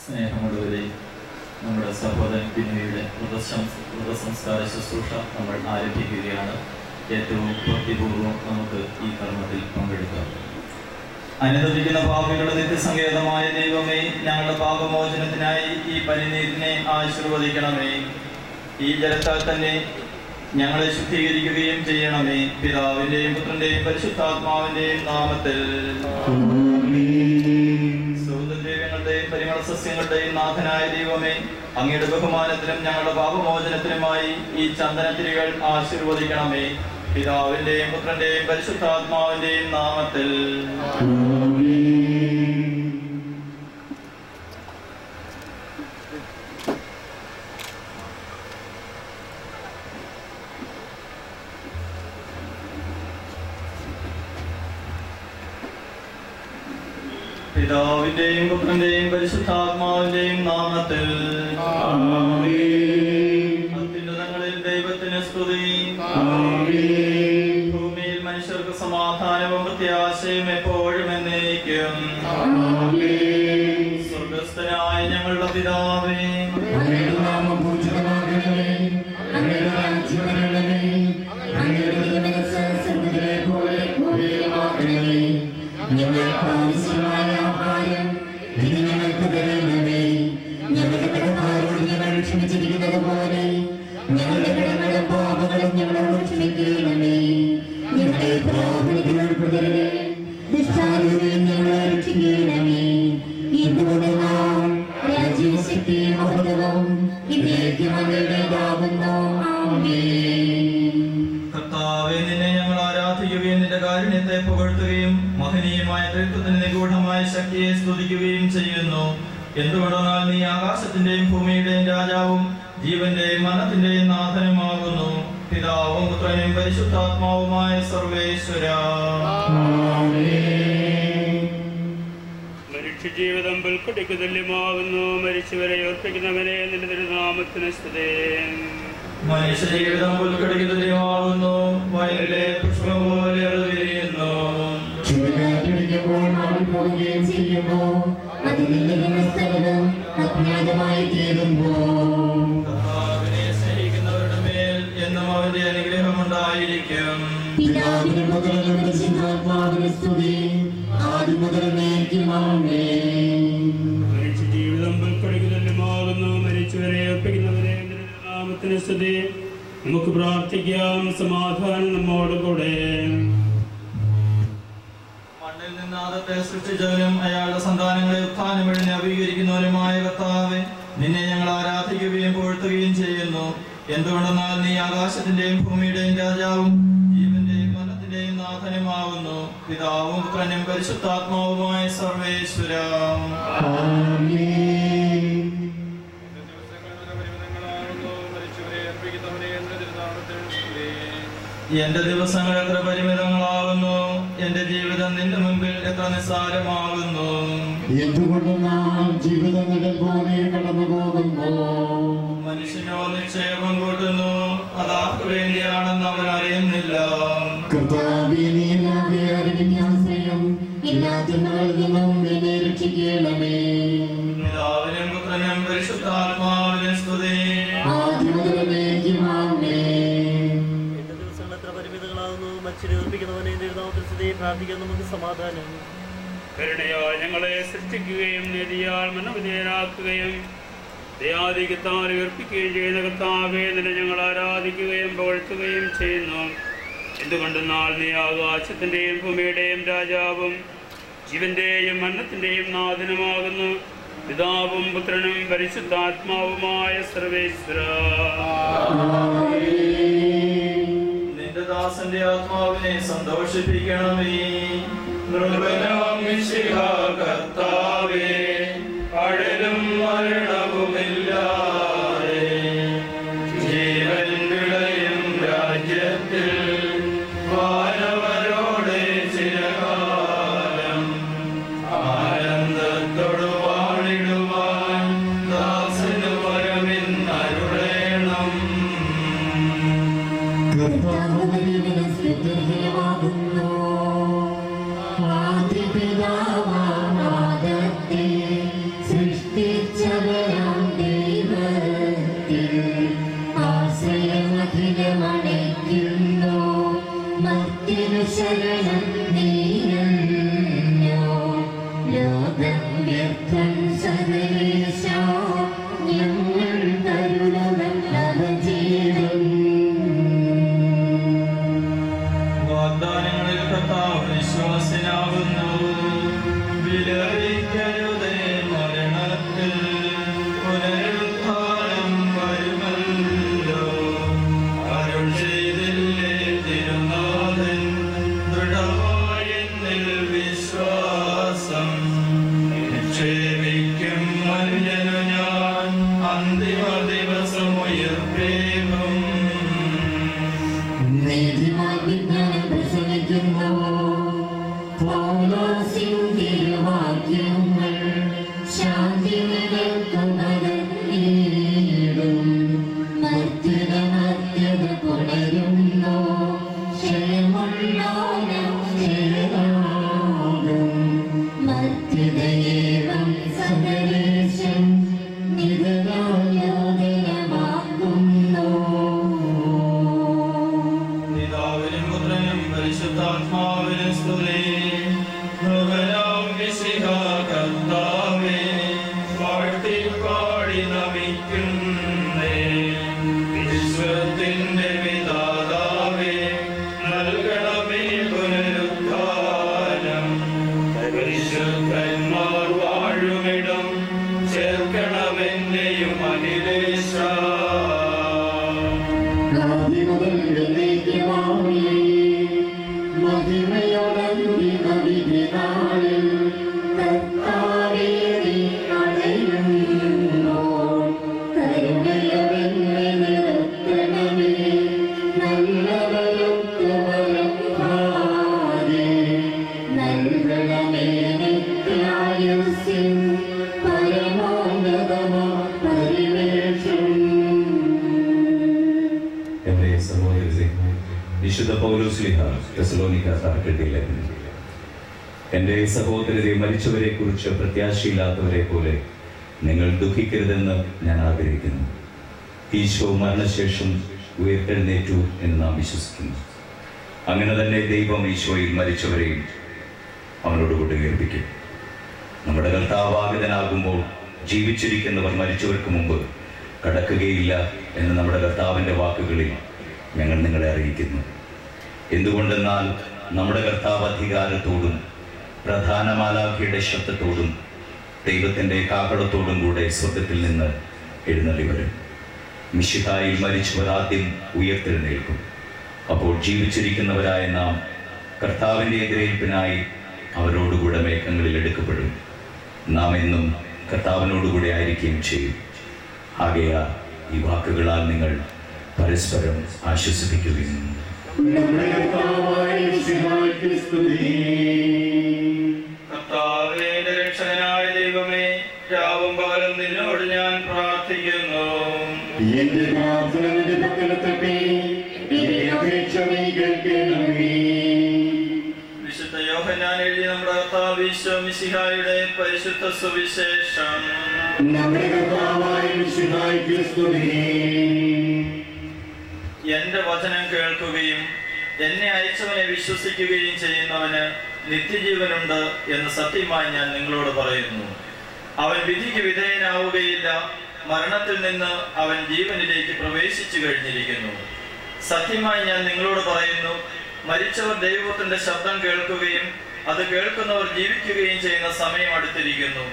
സ്നേഹമുള്ളവരെ, നമ്മുടെ സഹോദരൻ ബിനുവിയുടെ വ്രതസംസ്കാര ശുശ്രൂഷ നമ്മൾ ആരംഭിക്കുകയാണ്. ഏറ്റവും ഭക്തിപൂർവ്വം നമുക്ക് ഈ കർമ്മത്തിൽ പങ്കെടുക്കാം. അനുദപിക്കുന്ന പാപികളുടെ നിത്യസങ്കേതമായ ദൈവമേ, ഞങ്ങളുടെ പാപമോചനത്തിനായി ഈ പരിനീരിനെ ആശീർവദിക്കണമേ. ഈ ജലത്താൽ തന്നെ ഞങ്ങളെ ശുദ്ധീകരിക്കുകയും ചെയ്യണമേ. പിതാവിന്റെയും പുത്രന്റെയും പരിശുദ്ധാത്മാവിന്റെയും നാമത്തിൽ. സുഗന്ധദ്രവ്യങ്ങളുടെയും പരിമള സസ്യങ്ങളുടെയും നാഥനായ ദൈവമേ, അങ്ങയുടെ ബഹുമാനത്തിനും ഞങ്ങളുടെ പാപമോചനത്തിനുമായി ഈ ചന്ദനത്തിരികൾ ആശീർവദിക്കണമേ. പിതാവിന്റെയും പുത്രന്റെയും പരിശുദ്ധാത്മാവിന്റെയും നാമത്തിൽ. പിതാവിന്റെയും പുത്രന്റെയും പരിശുദ്ധാത്മാവിന്റെയും നാമത്തിൽ. അത്യുന്നതങ്ങളിൽ ദൈവത്തിന് സ്തുതി. ഭൂമിയിൽ മനുഷ്യർക്ക് സമാധാനവും പ്രത്യാശയും എപ്പോഴും എന്നേക്കും. സ്വർഗസ്ഥനായ ഞങ്ങളുടെ പിതാവേ, ക്ഷമിച്ചിരിക്കുന്നത് പോലെ ഞങ്ങളുടെ കടങ്ങളും പാപങ്ങളും ഞങ്ങളോട് ക്ഷമിക്കണമേ. ഞങ്ങളെ പ്രാർത്ഥനകളെ ഞങ്ങളെ രക്ഷിക്കണമേ. എന്തുകൊണ്ടെന്നാൽ രാജ്യവും ശക്തിയും മഹത്വവും എന്നേക്കും അങ്ങയുടേതാകുന്നു. ആമേൻ. കർത്താവേ, നിന്നെ ഞങ്ങൾ ആരാധിക്കുകയും നിന്റെ കാരുണ്യത്തെ പുകഴ്ത്തുകയും മഹനീയമായ ത്രിത്വത്തിന്റെ നിഗൂഢമായ ശക്തിയെ സ്തുതിക്കുകയും ചെയ്യുന്നു. എന്തുകൊണ്ടെന്നാൽ നീ ആകാശത്തിന്റെയും ഭൂമിയുടെയും രാജാവും ജീവന്റെയും മരണത്തിന്റെയും നാഥനുമാകുന്നു. പിതാവും പുത്രനും പരിശുദ്ധാത്മാവുമായ സർവേശ്വരാ. മനുഷ്യജീവിതം പുൽക്കൊടിക്ക് തുല്യമാകുന്നു. മരിച്ചവരെ ഓർപ്പിക്കുന്നവരെ നിന്റെ തിരുനാമത്തിന് സ്തുതി. മനുഷ്യജീവിതം പുൽക്കൊടിക്ക് തുല്യമാകുന്നു. വയലിലെ പുഷ്പം പോലെ അത് വിരിയുന്നു. കർത്താവിനെ സ്നേഹിക്കുന്നവരുടെ മേൽ എന്നും അവന്റെ അനുഗ്രഹം ഉണ്ടായിരിക്കും. മനുഷ്യജീവിതം പുൽക്കൊടിക്ക് തുല്യമാകുന്നു. മരിച്ചവരെ ഒപ്പിക്കുന്നവരെ നാമത്തിന് സ്തുതി. നമുക്ക് പ്രാർത്ഥിക്കാം. സമാധാനം നമ്മോടുകൂടെ. മണ്ണിൽ നിന്ന് ആദത്തെ സൃഷ്ടിച്ചവനും അയാളുടെ സന്താനങ്ങളെ ഉത്ഥാനം വഴി നവീകരിക്കുന്നവനുമായ കർത്താവേ, നിന്നെ ഞങ്ങൾ ആരാധിക്കുകയും പുകഴ്ത്തുകയും ചെയ്യുന്നു. എന്തുകൊണ്ടെന്നാൽ നീ ആകാശത്തിന്റെയും ഭൂമിയുടെയും രാജാവും ജീവന്റെയും മരണത്തിന്റെയും നാഥനുമാകുന്നു. പിതാവും പുത്രനും പരിശുദ്ധാത്മാവുമായ സർവേശ്വരാ. എന്റെ ദിവസങ്ങൾ എത്ര പരിമിതങ്ങളാകുന്നു. എന്റെ ജീവിതം നിന്റെ മുമ്പിൽ എത്ര നിസ്സാരമാകുന്നു. എന്തുകൊണ്ടെന്നാൽ ജീവിതങ്ങൾ പോലെ കടന്നു പോകുന്നു. മനുഷ്യനോ നിക്ഷേപം കൂട്ടുന്നു, അതാർക്ക് വേണ്ടിയാണെന്ന് അവൻ അറിയുന്നില്ല. പിതാവിനും പുത്രനും പരിശുദ്ധാത്മാവിനും സ്തുതി. പ്രാർത്ഥിക്കാൻ നമുക്ക് സമാധാനം. കരുണയാൽ ഞങ്ങളെ സൃഷ്ടിക്കുകയും നീതിയാൽ മനോവിധേയരാക്കുകയും ദയാധികത്താൽ ഉയർപ്പിക്കുകയും ചെയ്യുന്ന കർത്താവേ, നിന്നെ ഞങ്ങൾ ആരാധിക്കുകയും പുകഴ്ത്തുകയും ചെയ്യുന്നു. എന്തുകൊണ്ടെന്നാൽ നീ ആകാശത്തിന്റെയും ഭൂമിയുടെയും രാജാവും ജീവന്റെയും മരണത്തിന്റെയും നാഥനുമാകുന്നു. പിതാവും പുത്രനും പരിശുദ്ധാത്മാവുമായ സർവേശ്വരാ. നിന്റെ ദാസന്റെ ആത്മാവിനെ സന്തോഷിപ്പിക്കണമേ. നൃപനാം മിശിഹാ കർത്താവേ, അഴലും മരണവുമില്ലാതെ ജീവൻ വിളയും രാജ്യത്തിൽ വാനവരോടെ ചിരകാലം ആനന്ദത്തോടു വാണിടുവാൻ ദാസനു വരമിന്നരുളേണം. സൃഷ്ടിച്ച സകലേശ ഞങ്ങൾ കരുണ ജീവൻ വാഗ്ദാനങ്ങളിൽ കർത്താവ് വിശ്വാസനാകുന്നു. വിലപിക്കരുതേ മരണത്തിൽ, പുനരുത്ഥാനം വരുമല്ലോ. അരുൾ ചെയ്തില്ലേ തിരുനാഥൻ, ദൃഢമായ എന്നിൽ വിശ്വാസം. നിക്ഷേപിക്കും മനുഷ്യനു ഞാൻ അന്തിമ ദിവസം ഉയർപ്പേകും. നീതിമാൻ വിജ്ഞാനം പ്രസംഗിക്കുന്നു. പൗലോസിൻ തിരുവാക്യങ്ങൾ ശാന്തി നിലക്കുന്നതും മർത്യത മർത്യത പുണരുന്നു. ക്ഷേമുള്ളോനും ക്ഷേമാകും മർത്യതയേവം സകലേശം നിരയായോദനമാക്കുന്നു. പിതാവിനും പുത്രനും പരിശുദ്ധാത്മാവിനും സ്തുതി. കൃപയാം മിശിഹാ കർത്താവേ, വാഴ്ത്തിപ്പാടി നമിക്കുന്നേ. വിശ്വത്തിന്റെ വിധാതാവേ, നൽകണമേ പുനരുദ്ധാനം. പരിശുദ്ധന്മാർ വാഴുമിടം ചേർക്കണമെന്നെയും അഖിലേശ. ആദിമുതൽ എന്നേക്കുമായി മഹിമയോടന്തിമ വിധിനാളിൽ കർത്താവേ നീ അണയുമ്പോൾ കരുണയോടെന്നെ നിർത്തണമേ. നല്ലവരൊക്കെ വരം ഭാഗ്യേ നൽകണമേ നിത്യായുസ്സിൻ പരമോന്നതമാ പരിവേഷം. എന്റെ സഹോദരരെ, വിശുദ്ധ പൗലോസ്ലീഹ തെസ്സലോനിക്ക സഭയ്ക്കെഴുതിയ ലേഖനം. എന്റെ സഹോദരരെ, മരിച്ചവരെ കുറിച്ച് പ്രത്യാശയില്ലാത്തവരെ പോലെ നിങ്ങൾ ദുഃഖിക്കരുതെന്ന് ഞാൻ ആഗ്രഹിക്കുന്നു. ഈശോ മരണശേഷം ഉയർത്തെഴുന്നേറ്റു എന്ന് നാം വിശ്വസിക്കുന്നു. അങ്ങനെ തന്നെ ദൈവം ഈശോയിൽ മരിച്ചവരെയും അവനോടുകൂടി ഉയർപ്പിക്കും. നമ്മുടെ കർത്താവാഗതനാകുമ്പോൾ ജീവിച്ചിരിക്കുന്നവർ മരിച്ചവർക്ക് മുമ്പ് കടക്കുകയില്ല എന്ന് നമ്മുടെ കർത്താവിൻ്റെ വാക്കുകളിൽ ഞങ്ങൾ നിങ്ങളെ അറിയിക്കുന്നു. എന്തുകൊണ്ടെന്നാൽ നമ്മുടെ കർത്താവ് അധികാരത്തോടും പ്രധാന മാലാഖയുടെ ശബ്ദത്തോടും ദൈവത്തിൻ്റെ കാഹളത്തോടും കൂടെ സ്വർഗത്തിൽ നിന്ന് എഴുന്നള്ളി വരും. മിശിഹായിൽ മരിച്ചവർ ആദ്യം ഉയർത്തെഴുന്നേൽക്കും. അപ്പോൾ ജീവിച്ചിരിക്കുന്നവരായ നാം കർത്താവിൻ്റെ എതിരേൽപ്പിനായി അവരോടുകൂടെ മേഘങ്ങളിൽ എടുക്കപ്പെടും. നാം എന്നും കർത്താവിനോടുകൂടെ ആയിരിക്കുകയും ചെയ്യും. ആകയാൽ ഈ വാക്കുകളാൽ നിങ്ങൾ പരസ്പരം ആശ്വസിപ്പിക്കുകയും. കർത്താവേ, എന്റെ രക്ഷകനായ ദൈവമേ, രാവും പകലും നിന്നോട് ഞാൻ പ്രാർത്ഥിക്കുന്നു. എന്റെ പ്രാർത്ഥനയുടെ പക്കലെത്തട്ടെ, എന്റെ അപേക്ഷ നീ കേൾക്കണമേ. വിശുദ്ധ യോഹന്നാൻ എഴുതിയ നമ്മുടെ കർത്താവ് ഈശോ മിശിഹായുടെ പരിശുദ്ധ സുവിശേഷം. നമ്മുടെ കർത്താവായ മിശിഹായ്ക്ക് സ്തുതി. എന്റെ വചനം കേൾക്കുകയും എന്നെ അയച്ചവനെ വിശ്വസിക്കുകയും ചെയ്യുന്നവന് നിത്യജീവനുണ്ട് എന്ന് സത്യമായി ഞാൻ നിങ്ങളോട് പറയുന്നു. അവൻ വിധിക്ക് വിധേയനാവുകയില്ല, മരണത്തിൽ നിന്ന് അവൻ ജീവനിലേക്ക് പ്രവേശിച്ചു കഴിഞ്ഞിരിക്കുന്നു. സത്യമായി ഞാൻ നിങ്ങളോട് പറയുന്നു, മരിച്ചവർ ദൈവത്തിന്റെ ശബ്ദം കേൾക്കുകയും അത് കേൾക്കുന്നവർ ജീവിക്കുകയും ചെയ്യുന്ന സമയം അടുത്തിരിക്കുന്നു.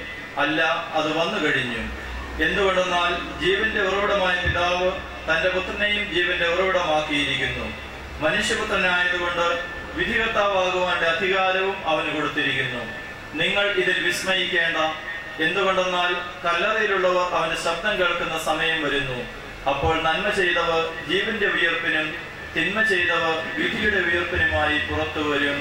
അല്ല, അത് വന്നു കഴിഞ്ഞു. എന്തുകൊണ്ടെന്നാൽ ജീവന്റെ ഉറവിടമായ പിതാവ് തന്റെ പുത്രനെയും ജീവന്റെ ഉറവിടമാക്കിയിരിക്കുന്നു. മനുഷ്യപുത്രനായതുകൊണ്ട് വിധികർത്താവാകുവാന്റെ അധികാരവും അവന് കൊടുത്തിരിക്കുന്നു. നിങ്ങൾ ഇതിൽ വിസ്മയിക്കേണ്ട. എന്തുകൊണ്ടെന്നാൽ കല്ലറയിലുള്ളവർ അവന്റെ ശബ്ദം കേൾക്കുന്ന സമയം വരുന്നു. അപ്പോൾ നന്മ ചെയ്തവർ ജീവന്റെ ഉയർപ്പിനും തിന്മ ചെയ്തവർ വിധിയുടെ ഉയർപ്പിനുമായി പുറത്തു വരും.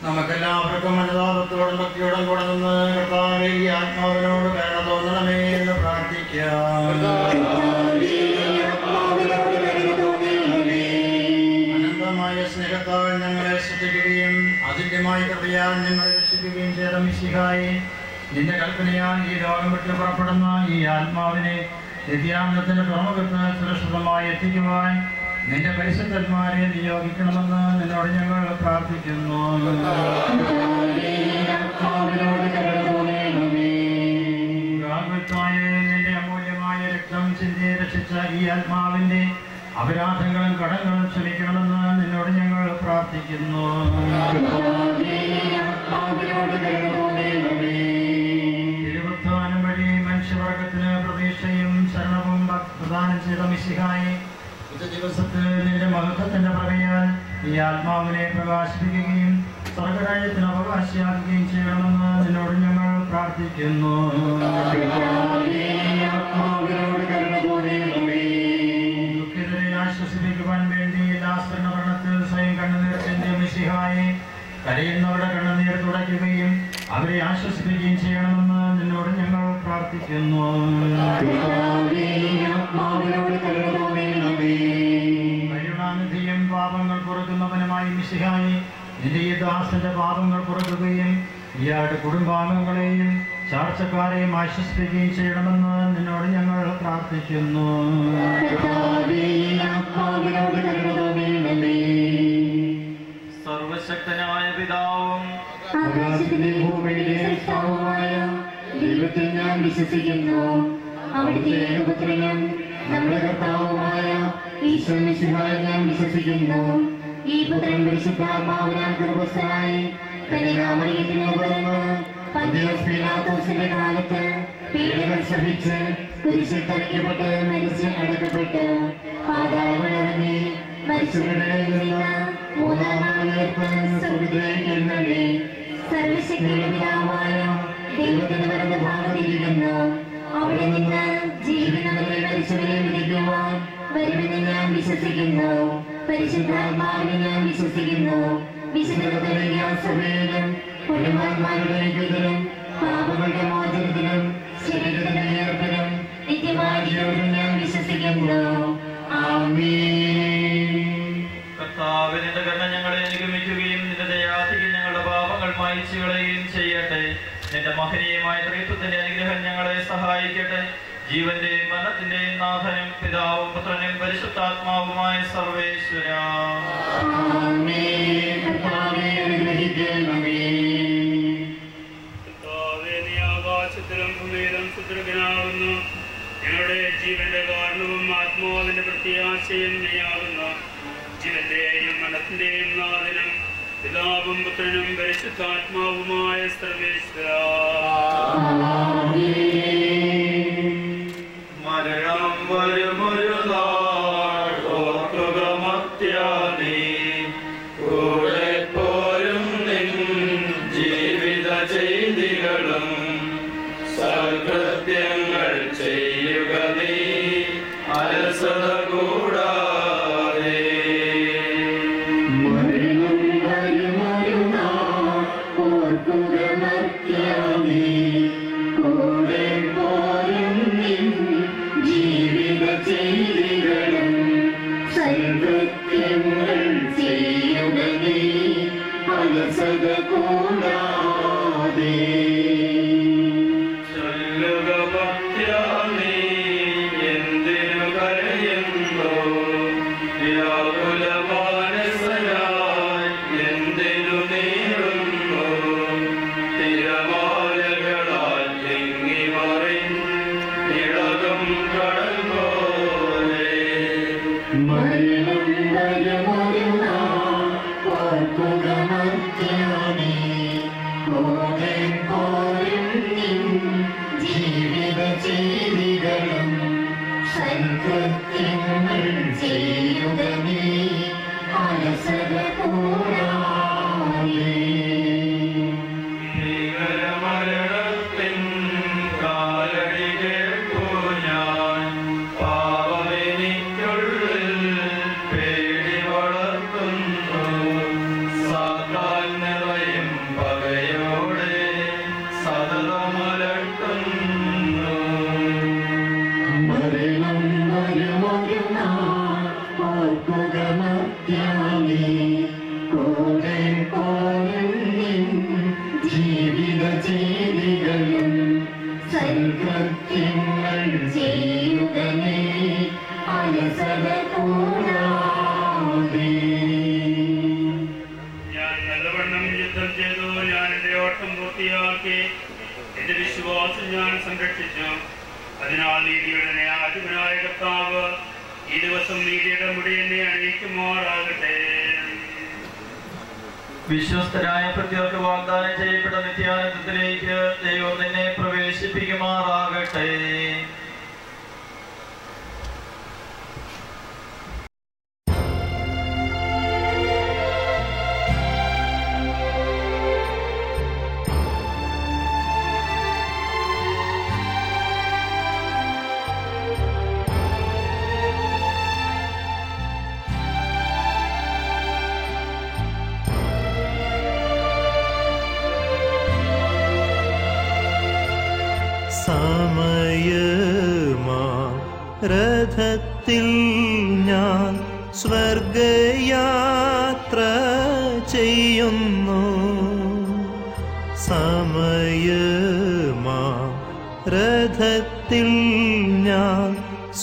നമുക്കെല്ലാവർക്കും അനുതാപത്തോടും ഭക്തിയോടും കൂടെ നിന്ന് കർത്താവേ, ഈ ആത്മാവിനോട് കരുണ തോന്നണമേ എന്ന് പ്രാർത്ഥിക്കാം. അനന്തമായ സ്നേഹത്താൽ ഞങ്ങളെ ശ്രദ്ധിക്കുകയും അതുല്യമായ കൃപയാൽ ഞങ്ങളെ രക്ഷിക്കുകയും ചെയ്ത മിശിഹായെ, നിന്റെ കൽപ്പനയാൽ ഈ ലോകം വിട്ട് പുറപ്പെടുന്ന ഈ ആത്മാവിനെ നിത്യാനന്ദത്തിന്റെ തുറമുഖത്ത് സുരക്ഷിതമായി എത്തിക്കുവാൻ നിന്റെ പരിശുദ്ധന്മാരെ നിയോഗിക്കണമെന്ന് നിന്നോട് ഞങ്ങൾ പ്രാർത്ഥിക്കുന്നു. നിന്റെ അമൂല്യമായ രക്തം ചിന്തി രക്ഷിച്ച ഈ ആത്മാവിന്റെ അപരാധങ്ങളും കടങ്ങളും ക്ഷമിക്കണമെന്ന് നിന്നോട് ഞങ്ങൾ പ്രാർത്ഥിക്കുന്നു. തിരുവുത്ഥാനം വഴി മനുഷ്യവർഗത്തിന് പ്രതീക്ഷയും ശരണവും പ്രദാനം ചെയ്ത മിശിഹായി ദിവസത്തിൽ നിന്റെ മഹത്വത്തിന്റെ പ്രവയാൽ ഈ ആത്മാവിനെ പ്രകാശിപ്പിക്കുകയും സ്വർഗരാജ്യത്തിന് അവകാശിയാക്കുകയും ചെയ്യണമെന്ന് നിന്നോട് ഞങ്ങൾ പ്രാർത്ഥിക്കുന്നു. ദുഃഖിതരെ ആശ്വസിപ്പിക്കുവാൻ വേണ്ടി ലാസ്കരണത്തിൽ സ്വയം കണ്ണുനീർ ചിന്തിയ മിശിഹായെ കരയുന്നവരുടെ കണ്ണുനീർ തുടയ്ക്കുകയും അവരെ ആശ്വസിപ്പിക്കുകയും ചെയ്യണമെന്ന് നിന്നോട് ഞങ്ങൾ പ്രാർത്ഥിക്കുന്നു. കരുണാനിധിയും പാപങ്ങൾ പൊറുക്കുന്നവനുമായി മിശിഹായി നിന്റെ ഈ ദാസന്റെ പാപങ്ങൾ പൊറുക്കുകയും ഇയാളുടെ കുടുംബാംഗങ്ങളെയും ചാർച്ചക്കാരെയും ആശ്വസിപ്പിക്കുകയും ചെയ്യണമെന്ന് നിന്നോട് ഞങ്ങൾ പ്രാർത്ഥിക്കുന്നു. സർവശക്തനായ പിതാവും ദൈവത്തിൽ ഞാൻ വിശ്വസിക്കുന്നു. അവിടുത്തെ ഏകപുത്രനും നമ്മുടെ കർത്താവുമായ ഈശോ മിശിഹായിൽ ഞാൻ വിശ്വസിക്കുന്നു. ഈ പുത്രൻ പരിശുദ്ധാത്മാവിനാൽ ഗർഭസ്ഥനായി കന്യകാമറിയത്തിന് പിറന്ന് പന്തിയോസ് പീലാത്തോസിന്റെ കാലത്ത് പീഡകൾ സഹിച്ച് കുരിശിൽ തറയ്ക്കപ്പെട്ട് മരിച്ച് അടക്കപ്പെട്ട് പാതാളമിറങ്ങി മരിച്ചവരുടെ നിന്ന് മൂന്നാം നാൾ ഉയർത്ത് സ്വർഗ്ഗത്തിലേക്ക് എഴുന്നള്ളി സർവശക്തിയുള്ള പിതാവായ ദൈവത്തിന്റെ വലത് ഭാഗത്തിരിക്കുന്നു. അവിടെ നിന്ന് ജീവിക്കുന്നവരെ മരിച്ചവരെ വിധിക്കുവാൻ വരുമെന്ന് ഞാൻ വിശ്വസിക്കുന്നു. പരിശുദ്ധാത്മാവിനെ ഞാൻ വിശ്വസിക്കുന്നു. വിശുദ്ധ സഭയിലും കുടുംബാന്മാരുടെ ഐക്യത്തിലും പാപങ്ങളുടെ മോചനത്തിലും ശരീരത്തിന്റെ ഉയർപ്പിലും നിത്യമായ ജീവനും ഞാൻ വിശ്വസിക്കുന്നു. ആമേൻ. കർത്താവേ, നിന്റെ കരുണ ഞങ്ങളെ നിഗമിക്കുകയും നിന്റെ ദയാധികം ഞങ്ങളുടെ പാപങ്ങൾ മായ്ച്ചു കളയുകയും ചെയ്യട്ടെ. നിന്റെ മഹനീയമായ ത്രിത്വത്തിന്റെ അനുഗ്രഹം ഞങ്ങളെ സഹായിക്കട്ടെ. ജീവന്റെയും മരണത്തിന്റെയും നാഥനും പിതാവും പുത്രനും പരിശുദ്ധാത്മാവുമായ സർവേശ്വര. ആകാശത്തിലും ഭൂമിയിലും സുദൃഢനാകുന്നു. ഞങ്ങളുടെ ജീവന്റെ കാരണവും ആത്മാവിന്റെ പ്രത്യാശയും നീയാകുന്നു. ജീവന്റെയും മരണത്തിന്റെയും നാഥനും പിതാവും പുത്രനും പരിശുദ്ധാത്മാവുമായ സർവേശ്വര. മരണം വരുമൊരു നാൾ ഓർക്കുക മർത്യാനീ, കൂടെ പോരും നിൻ ജീവിത ചെയ്തികളും സൽകൃത്യങ്ങൾ ചെയ്യുക നീ അലസത കൂടാതെ. മരണം വരുമൊരു നാൾ ഓർക്കുക മർത്യാനീ, കൂടെ പോരും നിൻ ജീവിത ചെയ്തികളും സൽകൃത്യങ്ങൾ ചെയ്യുക നീ അലസത കൂടാതെ. ചൊല്ലുക മർത്യാനീ, എന്തിനു കരയുന്നു? വ്യാകുലമാനസനായി എന്തിനു നീറുന്നു? തിരമാലകളാൽ തിങ്ങി മറിഞ്ഞിളകും കടൽ പോലെ. മരണം വരുമൊരു നാൾ ഓർക്കുക മർത്യാനീ, കൂടെ യുദ്ധം ചെയ്തു, ഞാൻ എൻ്റെ ഓട്ടം പൂർത്തിയാക്കി, എന്റെ വിശ്വാസം ഞാൻ സംരക്ഷിച്ചു. അതിനാൽ നീതിയുടെ ന്യായാധിപനായ കർത്താവ് ഈ ദിവസം നീതിയുടെ മുടി എന്നെ അണിയിക്കുമാറാകട്ടെ. വിശ്വസ്തരായ പ്രത്യർക്ക് വാഗ്ദാനം ചെയ്യപ്പെട്ട നിത്യാനന്ദത്തിലേക്ക് ദൈവം നിന്നെ പ്രവേശിപ്പിക്കുമാറാകട്ടെ. സമയമാ രഥത്തിൽ ഞാൻ സ്വർഗയാത്ര ചെയ്യുന്നു. സമയമാ രഥത്തിൽ ഞാൻ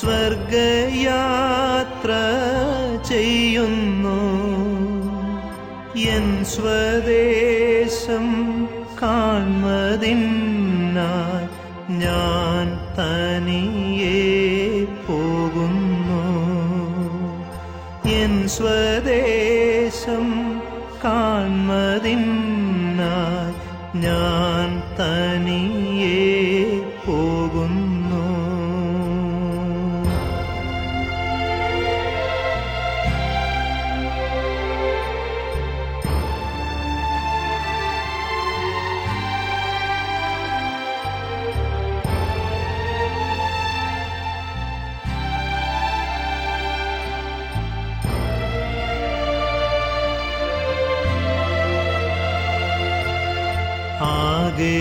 സ്വർഗയാത്ര ചെയ്യുന്നു. എൻ സ്വദേശം കാൺമതിനായി ഞാൻ തനിയെ പോകുന്നു. എൻ സ്വദേശം കാൺമതിനായി ഞാൻ തനിയെ പോകുന്നു.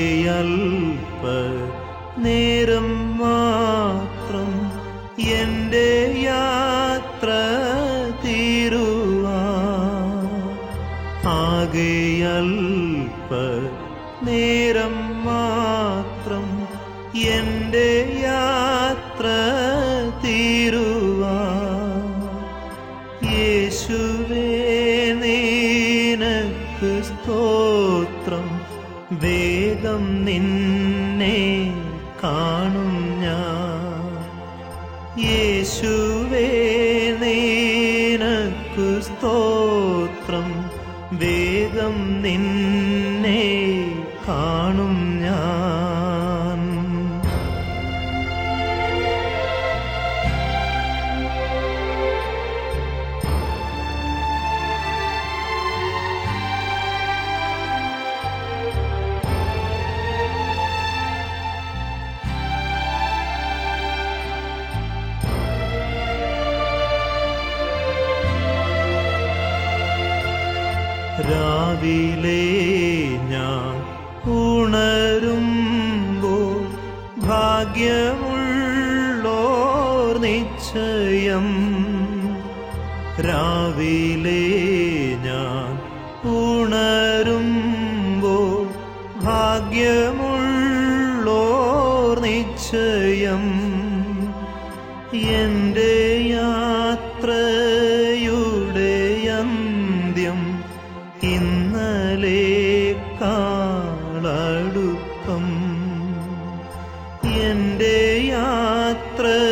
ആകെയൽപ്പ നേരം മാത്രം എൻ്റെ യാത്ര തീരുവാൻ. ആകെയൽപ്പ നേരം മാത്രം എൻ്റെ യാത്ര തീരുവാൻ. യേശുവേ നിനക്ക് സ്തോത്രം, വേഗം നിന്നെ കാണും ഞാൻ. യേശുവേ നിനക്ക് സ്തോത്രം, വേഗം നിന്നെ കാണും ഞാൻ. രാവിലെ ഞാൻ ഉണരുമ്പോൾ ഭാഗ്യമുള്ളോർ നിശ്ചയം. രാവിലെ ഞാൻ ഉണരുമ്പോൾ ഭാഗ്യമുള്ളോർ നിശ്ചയം. എൻ്റെ യാത്രയുടെ അന്ത്യം ഇന്നലേക്കാളടുപ്പം. എൻ്റെ യാത്രയുടെ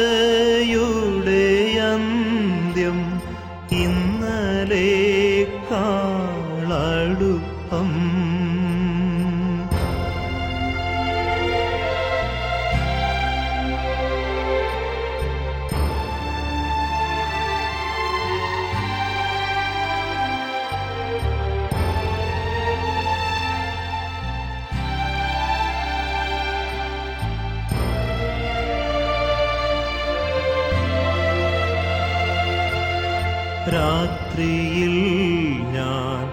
അന്ത്യം ഇന്നലേക്കാളടുപ്പം. രാത്രിയിൽ ഞാൻ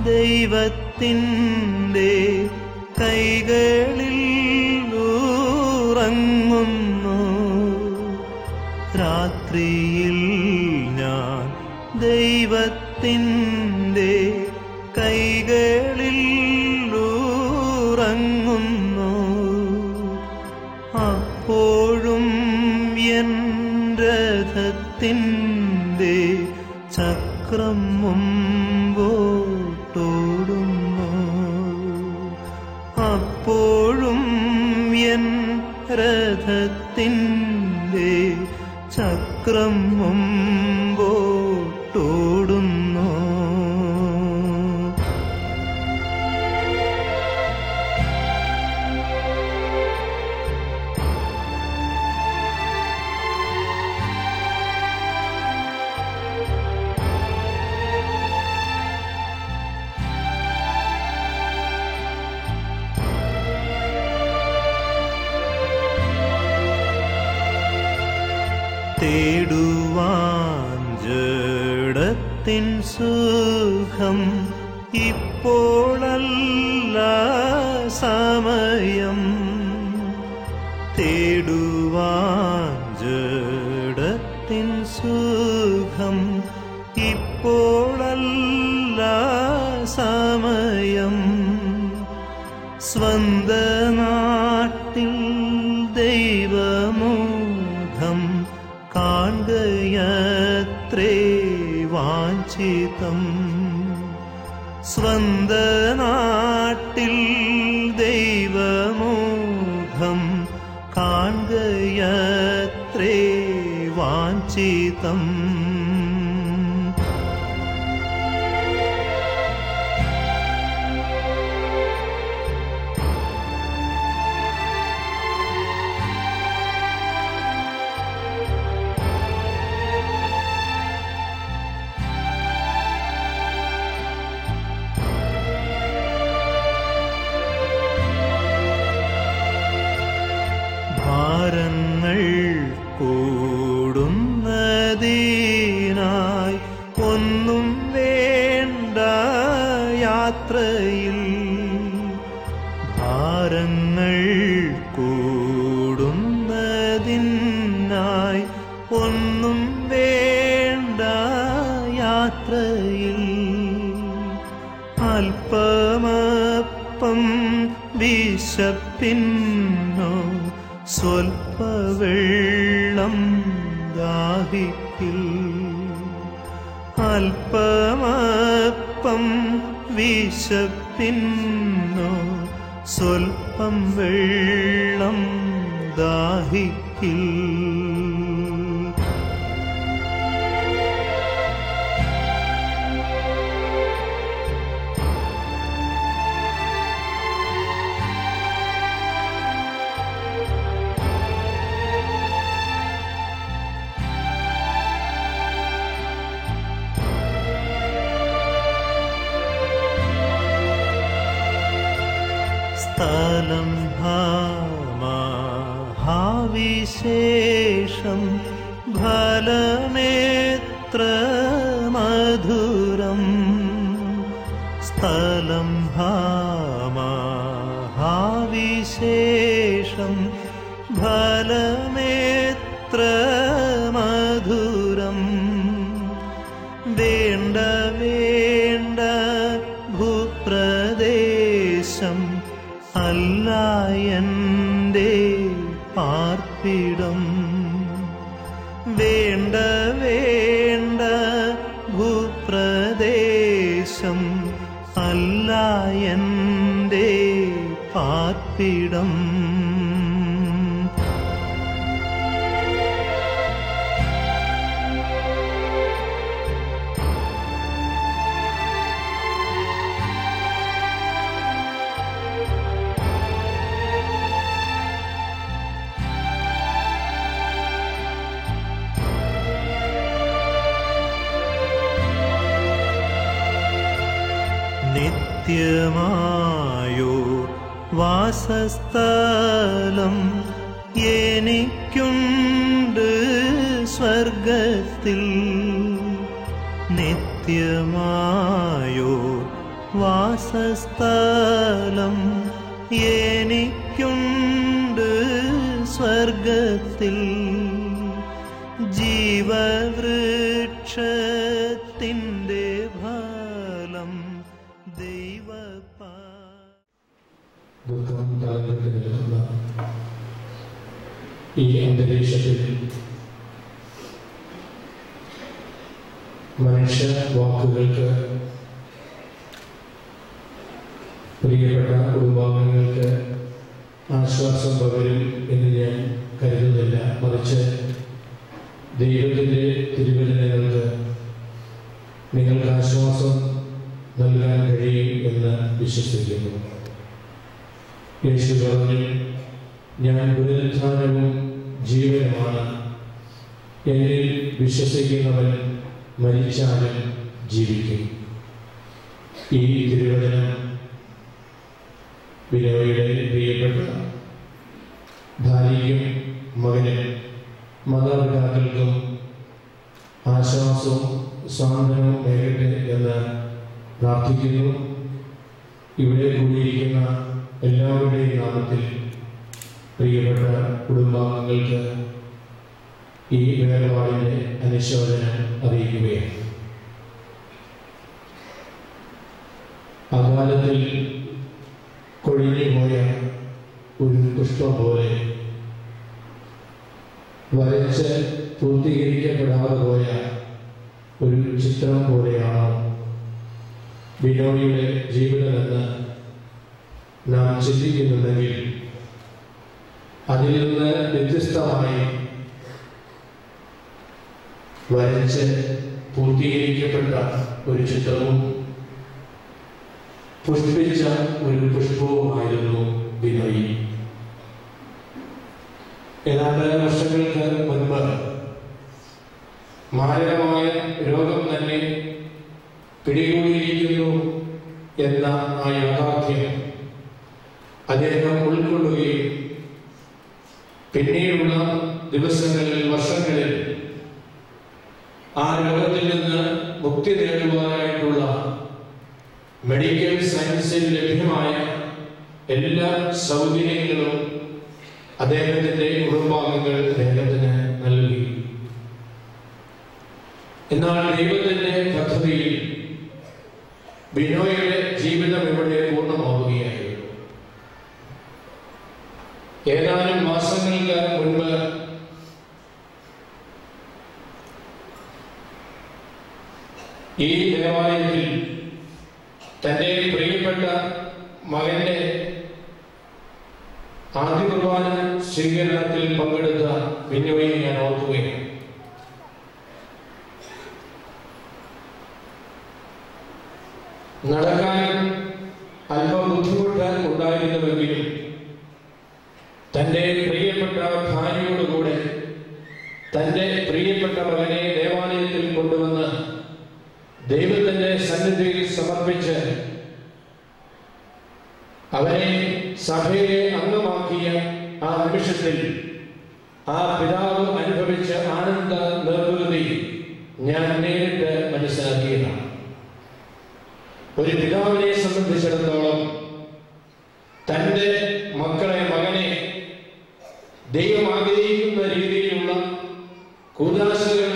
ദൈവത്തിൻ്റെ കൈകളിൽ ഉറങ്ങുന്നു. രാത്രിയിൽ ഞാൻ ദൈവത്തിൻ്റെ കൈകളിൽ ഉറങ്ങുന്നു. അപ്പോഴും എൻ രഥത്തിൻ്റെ ചക്രം മുമ്പോട്ടോടുന്നു. രഥത്തിൻ്റെ ചക്രം മുമ്പോട്ടോടുന്നു. തേടുവാൻ ജഡത്തിൻ സുഖം ഇപ്പോഴല്ല സമയം. തേടുവാൻ ജഡത്തിൻ സുഖം ഇപ്പോഴല്ല സമയം. സ്വന്ത നാട്ടിൽ ദൈവമോഹം കാണുകയത്രേ വാഞ്ചിതം. സ്വന്ത നാട്ടിൽ ദൈവമോഹം കാണുകയത്രേ വാഞ്ചിതം. ഭാരങ്ങൾ കൂടുന്നതിനായി ഒന്നും വേണ്ട യാത്രയിൽ. ഭാരങ്ങൾ കൂടുന്നതിനായി ഒന്നും വേണ്ട യാത്രയിൽ. അല്പമപ്പം വിശപ്പിന്നോ സ്വൽപ്പ വെള്ളം ദാഹിക്കിൽ. അല്പമപ്പം വിശപ്പിന്നോ സ്വൽപ്പം വെള്ളം ദാഹിക്കിൽ. സ്ഥലം ഭാവിശേഷം ഫലമേത്ര മധുരം. സ്ഥലം ഭാവിശേഷം ഫലമേത്ര മധുരം. വേണ്ട വേണ്ട ഭൂപ്രദേശം അല്ല എൻ്റെ പാർപ്പിടം. വേണ്ട വേണ്ട ഭൂപ്രദേശം അല്ല എൻ്റെ പാർപ്പിടം. നിത്യമായോ വാസസ്ഥലം എനിക്കുണ്ട് സ്വർഗത്തിൽ. നിത്യമായോ വാസസ്ഥലം എനിക്കുണ്ട് സ്വർഗത്തിൽ. ജീവവൃക്ഷത്തിൻ്റെ ഫലം ദുഃഖം താഴ്ന്നിട്ട് നിൽക്കുന്ന ഈ അന്തരീക്ഷത്തിൽ മനുഷ്യ വാക്കുകൾക്ക് പ്രിയപ്പെട്ട കുടുംബാംഗങ്ങൾക്ക് ആശ്വാസം പകരും എന്ന് ഞാൻ കരുതുന്നില്ല. മറിച്ച് ദൈവത്തിൻ്റെ തിരുവചനങ്ങൾക്ക് നിങ്ങൾക്ക് ആശ്വാസം നൽകാൻ കഴിയും എന്ന് വിശ്വസിക്കുന്നു. യേശു പറഞ്ഞു, ഞാൻ പുനരുത്ഥാനവും ജീവനുമാണ്. എന്നിൽ വിശ്വസിക്കുന്നവൻ മരിച്ചാലും ജീവിക്കും. ഈ തിരുവചനം ബിനോയുടെ പ്രിയപ്പെട്ട ഭാര്യയ്ക്കും മകനും മാതാപിതാക്കൾക്കും ആശ്വാസവും സ്വാതന്ത്ര്യവും നേരട്ടെ എന്ന് പ്രാർത്ഥിക്കുന്നു. ഇവിടെ കൂടിയിരിക്കുന്ന എല്ലാവരുടെയും നാമത്തിൽ പ്രിയപ്പെട്ട കുടുംബാംഗങ്ങൾക്ക് ഈ വേർപാടിൻ്റെ അനുശോചനം അറിയിക്കുകയാണ്. അകാലത്തിൽ കൊഴിഞ്ഞുപോയ ഒരു പുഷ്പം പോലെ, വരച്ച് പൂർത്തീകരിക്കപ്പെടാതെ പോയ ഒരു ചിത്രം പോലെയാണ് ബിനോയുടെ ജീവിതമെന്ന് നാം ചിന്തിക്കുന്നുണ്ടെങ്കിൽ അതിൽ നിന്ന് വ്യത്യസ്തമായി വരച്ച് പൂർത്തീകരിക്കപ്പെട്ട ഒരു ചിത്രവും പുഷ്പിച്ച ഒരു പുഷ്പവുമായിരുന്നു ബിനോയി. ഏതാണ്ട് വർഷങ്ങൾക്ക് മുൻപ് മാരകമായ രോഗം തന്നെ പിടികൂടിയിരിക്കുന്നു എന്ന ആ യാഥാർത്ഥ്യം അദ്ദേഹം ഉൾക്കൊള്ളുകയും പിന്നീടുള്ള ദിവസങ്ങളിൽ, വർഷങ്ങളിൽ ആ രോഗത്തിൽ നിന്ന് മുക്തി നേടുവാനായിട്ടുള്ള മെഡിക്കൽ സയൻസിൽ ലഭ്യമായ എല്ലാ സൗകര്യങ്ങളും അദ്ദേഹത്തിന്റെ കുടുംബാംഗങ്ങൾ അദ്ദേഹത്തിന് നൽകി. എന്നാൽ ദൈവത്തിന്റെ പദ്ധതിയിൽ ബിനോയുടെ ജീവിതം ഇവിടെ പൂർണ്ണമാവുകയായിരുന്നു. ഏതാനും മാസങ്ങൾക്ക് മുൻപ് ഈ ദേവാലയത്തിൽ തന്റെ പ്രിയപ്പെട്ട മകന്റെ ആദ്യ കുർബാന സ്വീകരണത്തിൽ പങ്കെടുത്ത ബിനോയെ ഞാൻ ഓർക്കുകയാണ്. നടക്കാൻ അല്പം ബുദ്ധിമുട്ട് ഉണ്ടായിരുന്നുവെങ്കിലും തന്റെ പ്രിയപ്പെട്ട ഭാര്യയോടുകൂടെ തന്റെ പ്രിയപ്പെട്ട മകനെ ദേവാലയത്തിൽ കൊണ്ടുവന്ന് ദൈവത്തിന്റെ സന്നിധിയിൽ സമർപ്പിച്ച് അവനെ സഭയെ അംഗമാക്കിയ ആ നിമിഷത്തിൽ ആ പിതാവ് അനുഭവിച്ച ആനന്ദ നിർവൃതി ഞാൻ നേരിട്ട് മനസ്സിലാക്കിയതാണ്. ഒരു പിതാവിനെ സംബന്ധിച്ചിടത്തോളം തന്റെ മകനെ ദൈവം ആഗ്രഹിക്കുന്ന രീതിയിലുള്ള കൂദാശകൾ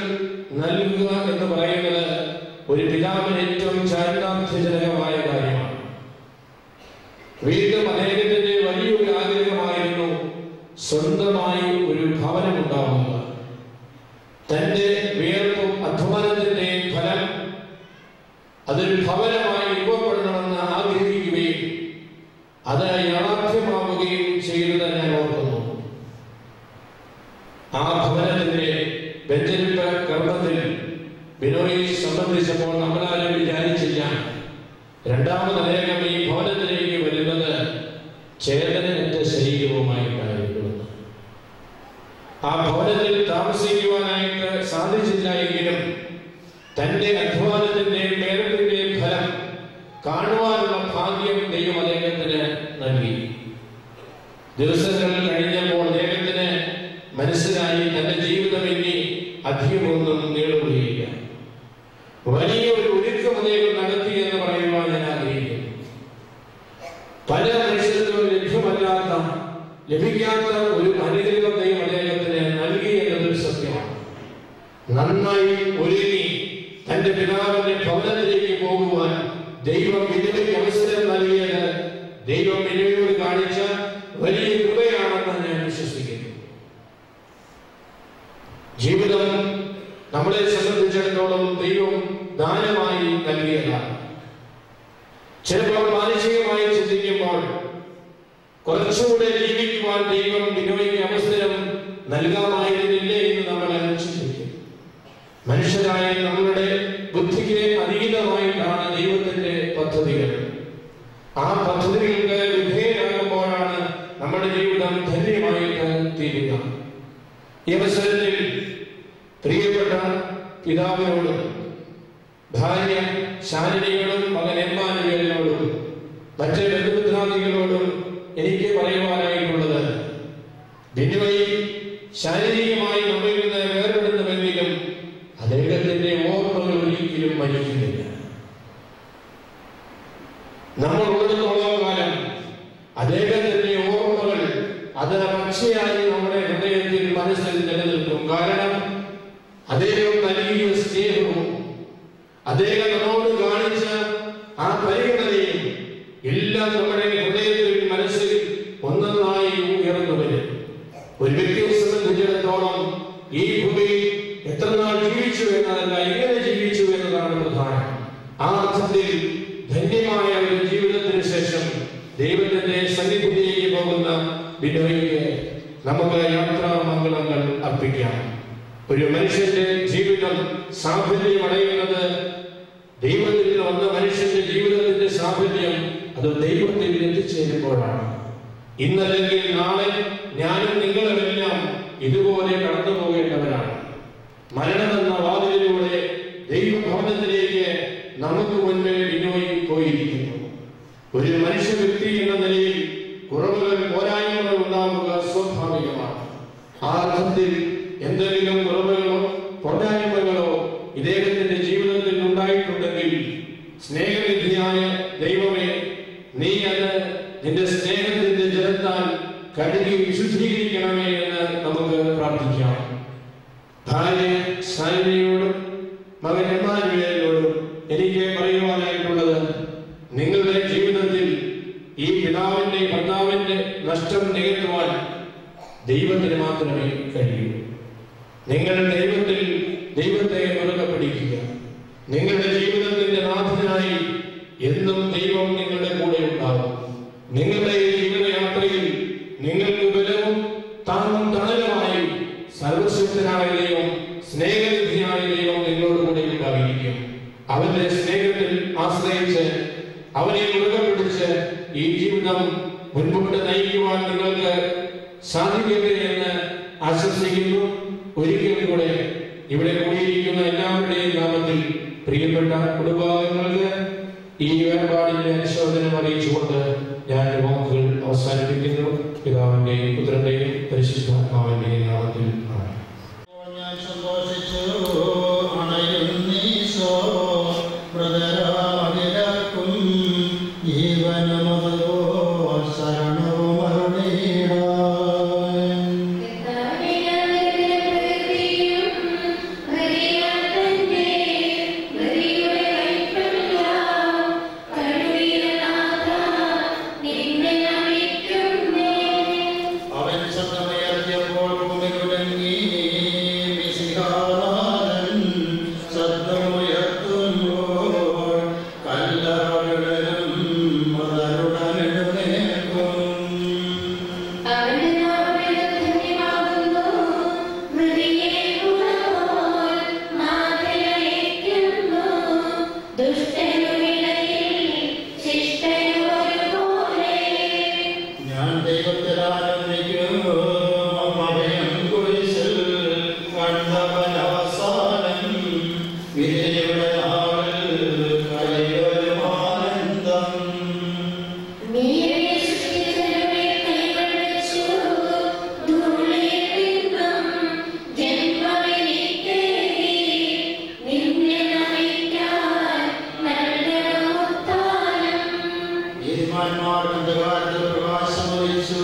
നൽകുക എന്ന് പറയുന്നത് ഒരു പിതാവിന് ഏറ്റവും ചാരിതാർത്ഥ്യജനകമായ കാര്യമാണ്. വീണ്ടും അദ്ദേഹത്തിന്റെ വലിയൊരു ആഗ്രഹമായിരുന്നു സ്വന്തമായി ഒരു ഭവനം ഉണ്ടാവുക. തന്റെ വിയർപ്പും അധ്വാനത്തിന്റെയും ഫലം അതൊരു ഭവനമായി രൂപപ്പെടണമെന്ന് ആഗ്രഹിക്കുകയും അത് യാഥാർത്ഥ്യമാവുകയും ചെയ്തത് ഞാൻ ഓർക്കുന്നു. ആ ഭവനത്തിന്റെ വെഞ്ചരിപ്പ് കർമ്മത്തിൽ ബിനോയെ സംബന്ധിച്ചപ്പോൾ നമ്മളാരും വിചാരിച്ചില്ല രണ്ടാമത് അദ്ദേഹം ഈ ഭവനത്തിലേക്ക് വരുന്നത് ചേതനറ്റ ശരീരവുമായിട്ടായിരുന്നു. ആ ഭവനത്തിൽ താമസിക്കുവാനായിട്ട് സാധിച്ചില്ല എങ്കിലും തന്റെ അധ്വാനത്തിന്റെ മേലത്തിന്റെ ഫലം കാണുവാനുള്ള ഭാഗ്യം ദൈവം അദ്ദേഹത്തിന് നൽകി. ദിവസങ്ങൾ കഴിഞ്ഞപ്പോൾ അദ്ദേഹത്തിന് മനസ്സിലായി തന്റെ ജീവിതം ഇനി അധികമൊന്നും നേടുകയില്ല. വലിയൊരു ഒരുക്കം അദ്ദേഹം നടത്തി എന്ന് പറയുവാൻ ഞാൻ ആഗ്രഹിക്കുന്നു. പല മനുഷ്യർക്കും ലഭിക്കാത്ത ഒരു അനുഗ്രഹം ദൈവം അദ്ദേഹത്തിന് നൽകി എന്നതൊരു സത്യമാണ്. നന്നായി ഒരുങ്ങി തന്റെ പിതാവിന്റെ ഭവനത്തിലേക്ക് പോകുവാൻ ദൈവം ബിനോയ്ക്ക് അവസരം നൽകിയത് ദൈവം ബിനോയോട് കാണിച്ച വലിയ കൃപയാണെന്ന് ഞാൻ വിശ്വസിക്കുന്നു. ജീവിതം നമ്മളെ സംബന്ധിച്ചിടത്തോളം ദൈവം ദാനമായി നൽകിയതാണ്. ചിലപ്പോൾ മാനുഷികമായി ചിന്തിക്കുമ്പോൾ കുറച്ചുകൂടെ ജീവിക്കുവാൻ ദൈവം ബിനോയ്ക്ക് അവസരം നൽകാമായിരുന്നില്ലേ എന്ന് നമ്മൾ ചിന്തിക്കും. മനുഷ്യരായ നമ്മളുടെ ബുദ്ധിക്ക് അതീതമായിട്ടാണ് ദൈവത്തിന്റെ പദ്ധതികൾ. ആ പദ്ധതികൾക്ക് വിധേയരാകുമ്പോഴാണ് നമ്മുടെ ജീവിതം ധന്യമായിട്ട് തീരുക. ഈ അവസരത്തിൽ പ്രിയപ്പെട്ട പിതാവിനോടും ഭാര്യ ശാലിനിയോടും മകൻ എമ്മാനുവേലിനോടും മറ്റ് ബന്ധുമിത്രാദികളോടും എനിക്ക് പറയുവാനായിട്ടുള്ളത്, ബിനോയ് ശാരീരികമായി നമ്മിൽ നിന്ന് വേർപെടുന്നുവെങ്കിലും അദ്ദേഹത്തിന്റെ ഓർമ്മകൾ ഒരിക്കലും മരിക്കുന്നില്ല. നമ്മൾ ഉള്ളിടത്തോളം കാലം അദ്ദേഹത്തിന്റെ ഓർമ്മകൾ അത് പച്ചയായി നമ്മുടെ ഹൃദയത്തിൽ മനസ്സിൽ നിലനിൽക്കും. കാരണം അദ്ദേഹം നൽകിയ സ്നേഹവും അദ്ദേഹം നമ്മോട് കാണിച്ച ആ പരിഗണനയും എല്ലാം നമ്മുടെ ഹൃദയത്തിൽ മനസ്സിൽ ഒന്നൊന്നായി ഉയർന്നു വരും. ഒരു വ്യക്തിയെ സംബന്ധിച്ചിടത്തോളം ഈ ഭൂമിയിൽ എത്ര നാൾ ജീവിച്ചു എന്നതല്ല, എങ്ങനെ ജീവിച്ചു എന്നതാണ് പ്രധാനം. ആ അർത്ഥത്തിൽ ധന്യമായ ഒരു ജീവിതത്തിന് ശേഷം ദൈവത്തിന്റെ സന്നിധിയിലേക്ക് പോകുന്ന ബിനോയ്ക്ക് നമുക്ക് യാത്രാമംഗളങ്ങൾ അർപ്പിക്കാം. ഒരു മനുഷ്യന്റെ ജീവിതം സാഫല്യം അടയുന്നത് ദൈവത്തിൽ വന്ന മനുഷ്യന്റെ ജീവിതത്തിന്റെ സാഫല്യം അത് ദൈവത്തിൽ എത്തിച്ചേരുമ്പോഴാണ്. ഇന്നല്ലെങ്കിൽ നാളെ ഞാനും നിങ്ങളുമെല്ലാം ഇതുപോലെ കടന്നു പോകേണ്ടവരാണ്. മരണമെന്ന വാതിലിലൂടെ ദൈവഭവനത്തിലേക്ക് നമുക്ക് മുൻപേ ബിനോയ് പോയിരിക്കുന്നു. ഒരു മനുഷ്യ വ്യക്തി എന്ന നിലയിൽ കുറവുകൾ പോരായ്മകൾ ഉണ്ടാവുക സ്വാഭാവികമാണ്. ആ അർത്ഥത്തിൽ എന്തെങ്കിലും കുറവുകളോ പോരായ്മകളോ ഇദ്ദേഹത്തിന്റെ ജീവിതത്തിൽ ഉണ്ടായിട്ടുണ്ടെങ്കിൽ സ്നേഹനിധിയായ ദൈവമേ, നീ അത് നിന്റെ സ്നേഹത്തിന്റെ ജലത്താൽ കഴുകി വിശുദ്ധീകരിക്കണമേ എന്ന് നമുക്ക് പ്രാർത്ഥിക്കാം. ഭാര്യ ശാലിനിയോടും മകൻ എമ്മാനുവേലിനോടും എനിക്ക് പറയുവാനായിട്ടുള്ളത്, നിങ്ങളുടെ ജീവിതത്തിൽ ഈ പിതാവിന്റെ ഭർത്താവിന്റെ നഷ്ടം നികത്തുവാൻ ദൈവത്തിന് മാത്രമേ കഴിയൂ. നിങ്ങൾ ദൈവത്തെ മുറുകെ പിടിക്കുക. നിങ്ങളുടെ ജീവിതത്തിന്റെ നാഥനായി എന്നും ദൈവം നിങ്ങളുടെ കൂടെ ഉണ്ടാകും. നിങ്ങളുടെ ഈ ജീവിതയാത്രയിൽ നിങ്ങൾക്ക് ബലവും താങ്ങും തണലുമായി സർവശക്തനായ ദൈവം, സ്നേഹനിധിയായ ദൈവം നിങ്ങളോട് കൂടെ ഉണ്ടായിരിക്കും. അവന്റെ സ്നേഹത്തിൽ ആശ്രയിച്ച് അവനെ മുറുകെ പിടിച്ച് ഈ ജീവിതം മുൻപോട്ട് നയിക്കുവാൻ നിങ്ങൾക്ക് സാധിക്കട്ടെ എന്ന് ആശംസിക്കുന്നു. ഒരിക്കൽ കൂടെ ഇവിടെ കൂടിയിരിക്കുന്ന എല്ലാവരുടെയും നാമത്തിൽ പ്രിയപ്പെട്ട കുടുംബാംഗങ്ങൾക്ക് ഈ വേർപാടിന്റെ അനുശോചനം അറിയിച്ചുകൊണ്ട് ഞാൻ വാക്കുകൾ അവസാനിപ്പിക്കുന്നു. പിതാവിന്റെയും പുത്രന്റെയും പരിശുദ്ധാത്മാവിന്റെയും നാമത്തിൽ ഞാൻ സന്തോഷിച്ചു അണയുന്നീശോ ബ്രദരാമകിലർക്കും ജീവനമതോ ശരണവും അരുളീടാൻ. അവൻ ശബ്ദമയർത്തിയപ്പോൾ ഭൂമി കുലുങ്ങി, മിശിഹാനാഥൻ ശബ്ദമുയർത്തുമ്പോൾ കല്ലറകളും മൃതരുടനെഴുന്നേൽക്കും. ഞാൻ ദൈവത്തിൽ ആനന്ദിക്കുന്നു, അഭയം കുരിശിൽ കണ്ടവനവസാനം, വിധിയുടെ നാളിൽ കൈവരും ആനന്ദം. നീതിമാന്മാർ അന്ധകാരത്തിൽ പ്രകാശമൊഴിച്ചു,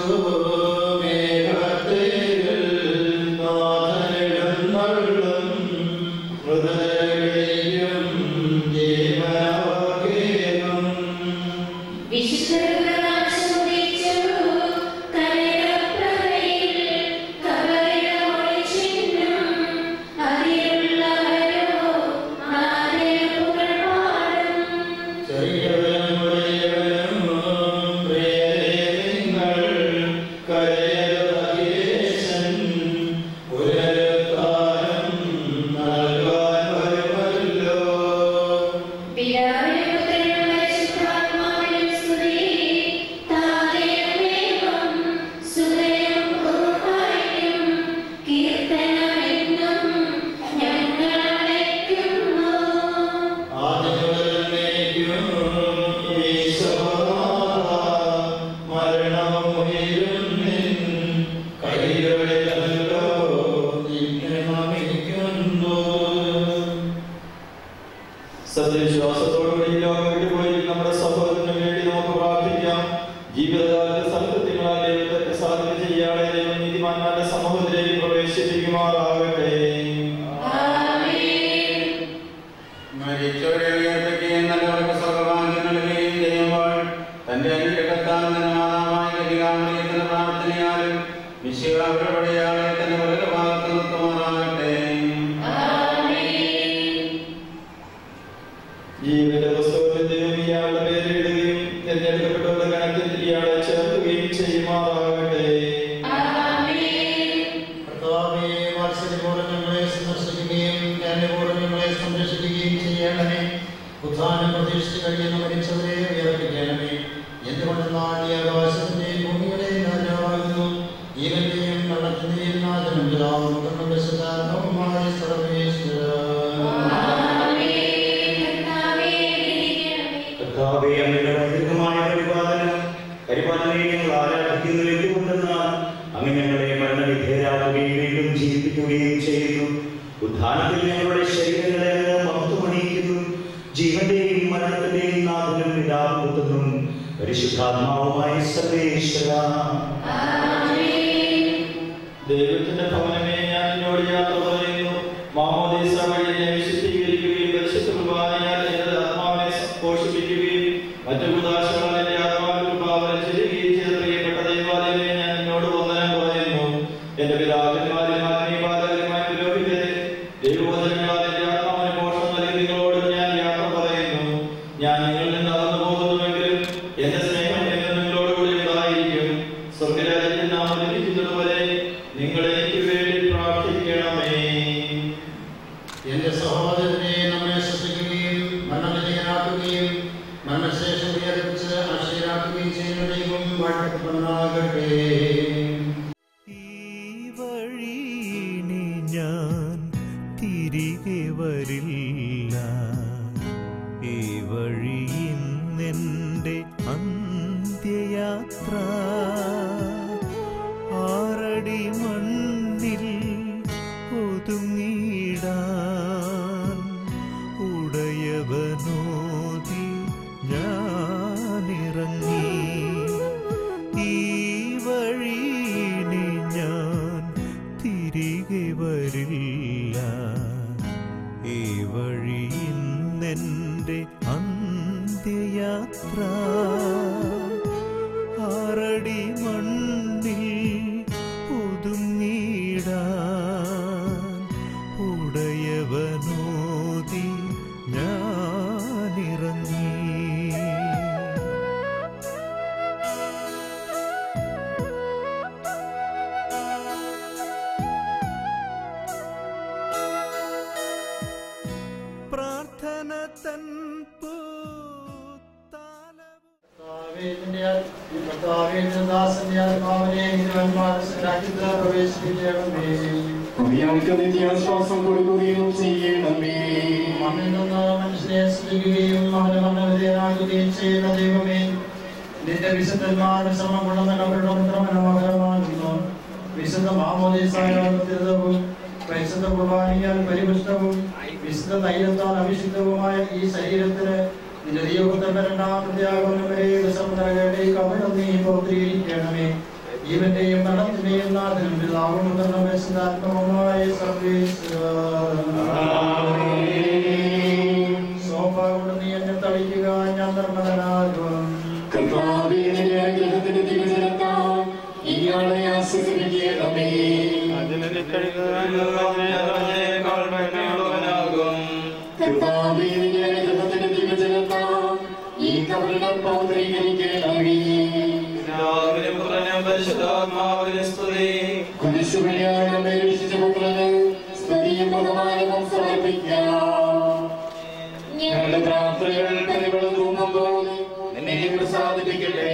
മേഘത്തേരിൽ നാഥനെഴുന്നള്ളും, മൃതരെയും ജീവനവകേകും. ചെറിയവനും വലിയവനും പ്രിയരേ നിങ്ങൾ ജീവിതകാലത്ത് സംതൃപ്തികളാൽ ദൈവത്തെ പ്രസാദിപ്പിച്ച ഇയാളെ ദൈവം നീതിമാന്മാരുടെ സമൂഹത്തിലേക്ക് പ്രവേശിപ്പിക്കുമാറാകട്ടെ. മരിച്ചവരെ ഉയർപ്പിക്കുകയും നല്ലവർക്ക് സ്വർഗ്ഗവാഗ്ദാനം നൽകുകയും ചെയ്യുമ്പോൾ തന്റെ അനുഗ്രഹത്താൽ മാതാവായ കന്യകാമറിയത്തിന്റെ പ്രാർത്ഥനയാലും മിശിഹ അവരുടെ ഇയാളെ തന്റെ വലതുഭാഗത്ത് നിർത്തുമാറാകട്ടെ. ജീവിത പുസ്തകത്തിൽ ദൈവം ഇയാളുടെ പേരിടുകയും തിരഞ്ഞെടുക്കപ്പെട്ടവരുടെ ഗണത്തിൽ ഇയാളെ ചേർക്കുകയും ചെയ്യുമാറാകട്ടെ. കർത്താവേ, വാത്സല്യപൂർവ്വം ഞങ്ങളെ സന്ദർശിക്കുകയും ജ്ഞാനപൂർവ്വം ഞങ്ങളെ സംരക്ഷിക്കുകയും ചെയ്യണമേ. ഉദ്ധാനം പ്രതീക്ഷിച്ച് കഴിയുന്ന മരിച്ചവരെ ഉയർപ്പിക്കണമേ. എന്തുകൊണ്ടെന്നാൽ ഈ ആകാശത്തിന്റെയും ഭൂമിയുടെയും രാജാവാകുന്നു, ജീവന്റെയും മരണത്തിന്റെയും നാഥനും പിതാവും പുത്രനും പരിശുദ്ധാത്മാവുമായ സർവ്വേശ്വരാ. കർത്താവേ, അങ്ങയുടെ ദീർഘമായ പരിപാലനയെ ഞങ്ങൾ ആരാധിക്കുന്നത് എന്തുകൊണ്ടെന്നാൽ അങ്ങ് ഞങ്ങളെ മരണവിധേയരാക്കുകയും വീണ്ടും ജീവിപ്പിക്കുകയും ചെയ്യുന്നു. ഉദ്ധാനത്തിൽ ഞങ്ങളുടെ ശരീരങ്ങളെ അങ്ങ് മഹത്വമണിയിക്കുന്നു. ജീവന്റെയും മരണത്തിന്റെയും നാഥനും പിതാവും പുത്രനും പരിശുദ്ധാത്മാവുമായ സർവ്വേശ്വരാ. ദൈവത്തിന്റെ ഭവനമേ, ഞാൻ എന്നോട് യാത്ര പറയുന്നു. മാമോദീസ വഴി എന്നെ വിശുദ്ധീകരിക്കുകയും പരിശുദ്ധ കുർബാനയാൽ എന്റെ ആത്മാവിനെ പോഷിപ്പിക്കുകയും മറ്റു കുദാശകളാൽ എന്റെ ആത്മാവിൽ കൃപാവനം ചെയ്യുകയും ചെയ്ത പ്രിയപ്പെട്ട ദൈവാലയമേ, ഞാൻ എന്നോട് വന്ദനം പറയുന്നു. എന്റെ പിതാക്കന്മാരും ആത്മീയപാലകരുമായ പുരോഹിതരെ, ദൈവവചനങ്ങളാൽ എന്റെ ആത്മാവിന് പോഷണം നൽകി നിങ്ങളോട് ഞാൻ യാത്ര പറയുന്നു. ഞാൻ നിങ്ങളിൽ നിന്ന് അകന്നു പോകുന്നുവെങ്കിലും എന്റെ സ്നേഹം എന്ന് നിങ്ങളോടുകൂടി ഉണ്ടായിരിക്കും. സ്വർഗരാജ്യത്തിൽ നാം ലഭിക്കുന്നതുവരെ നിങ്ങൾ എനിക്ക് വേണ്ടി പ്രാർത്ഥിക്കണമേ. എന്റെ സഹോദരനെ നമ്മെ സൃഷ്ടിക്കുകയും മരണവിധേയനാക്കുകയും മരണശേഷം ഉയർപ്പിച്ച് അക്ഷയരാക്കുകയും ചെയ്യുന്ന ദൈവം വാഴ്ത്തപ്പെടുമാറാകട്ടെ. ഈ വഴി ഇനി ഞാൻ തിരികെ വരില്ല, ഈ വഴി ഇന്നെന്റെ അന്ത്യയാത്ര. ആറടി മണ്ണിൽ ഒതുങ്ങിടാൻ ഉടയവനോതി ഞാനിറങ്ങി. ഈ വഴി ഇനി ഞാൻ തിരികെ വരില്ല, ഈ വഴി ഇന്നെന്റെ അന്ത്യയാത്ര. ആറടി മണ്ണിൽ ഒതുങ്ങിടാൻ ഉടയവനോതി ഞാനിറങ്ങി. പ്രാർത്ഥന തൻ നിത്യാശ്വാസം കൊടുക്കുകയും ചെയ്യണമേ. മണ്ണിൽ നിന്ന് മനുഷ്യനെ സൃഷ്ടിക്കുകയും അവന് മരണവിധേയനാക്കുകയും ചെയ്യുന്ന ദൈവമേ, നിന്റെ വിശുദ്ധന്മാരുടെ ശ്രമം കൊള്ളുന്ന അവരുടെ മനോഹരമാകുന്നു. വിശുദ്ധ മാമോദീസായും പരിശുദ്ധ കുർബാനയാൽ പരിപുഷ്ടവും വിശുദ്ധ തൈലത്താൽ അഭിഷിക്തവുമായ ഈ ശരീരത്തിന് നിന്റെ ദൈവപുത്രന്റെ രണ്ടാമത്തെ ആഗമനം വരെ നൽകേണ്ട കവനം നീ പൂർത്തീകരിക്കണമേ. ജീവന്റെയും മരണത്തിന്റെയും നാഥനും പിതാവും പുത്രനും പരിശുദ്ധാത്മാവുമായ സർവ്വേശ്വരാ. സോഫ കൊണ്ട് നീ എന്നെ തളിക്കുക, ഞാൻ നിർമ്മലനാകും. ഇയാളെ ആശ്വസിപ്പിക്കണമേ. ഈ കവരണം പൗത്രീകരിക്കണമേ. കുരിശുവഴിയാണ് രക്ഷിച്ച പുത്രന് സ്തുതിയും ബഹുമാനവും സമർപ്പിക്കാം. ഞങ്ങളുടെ പ്രാർത്ഥനകൾ പരിമളം തൂങ്ങുമ്പോൾ നിന്നെ പ്രസാദിപ്പിക്കട്ടെ.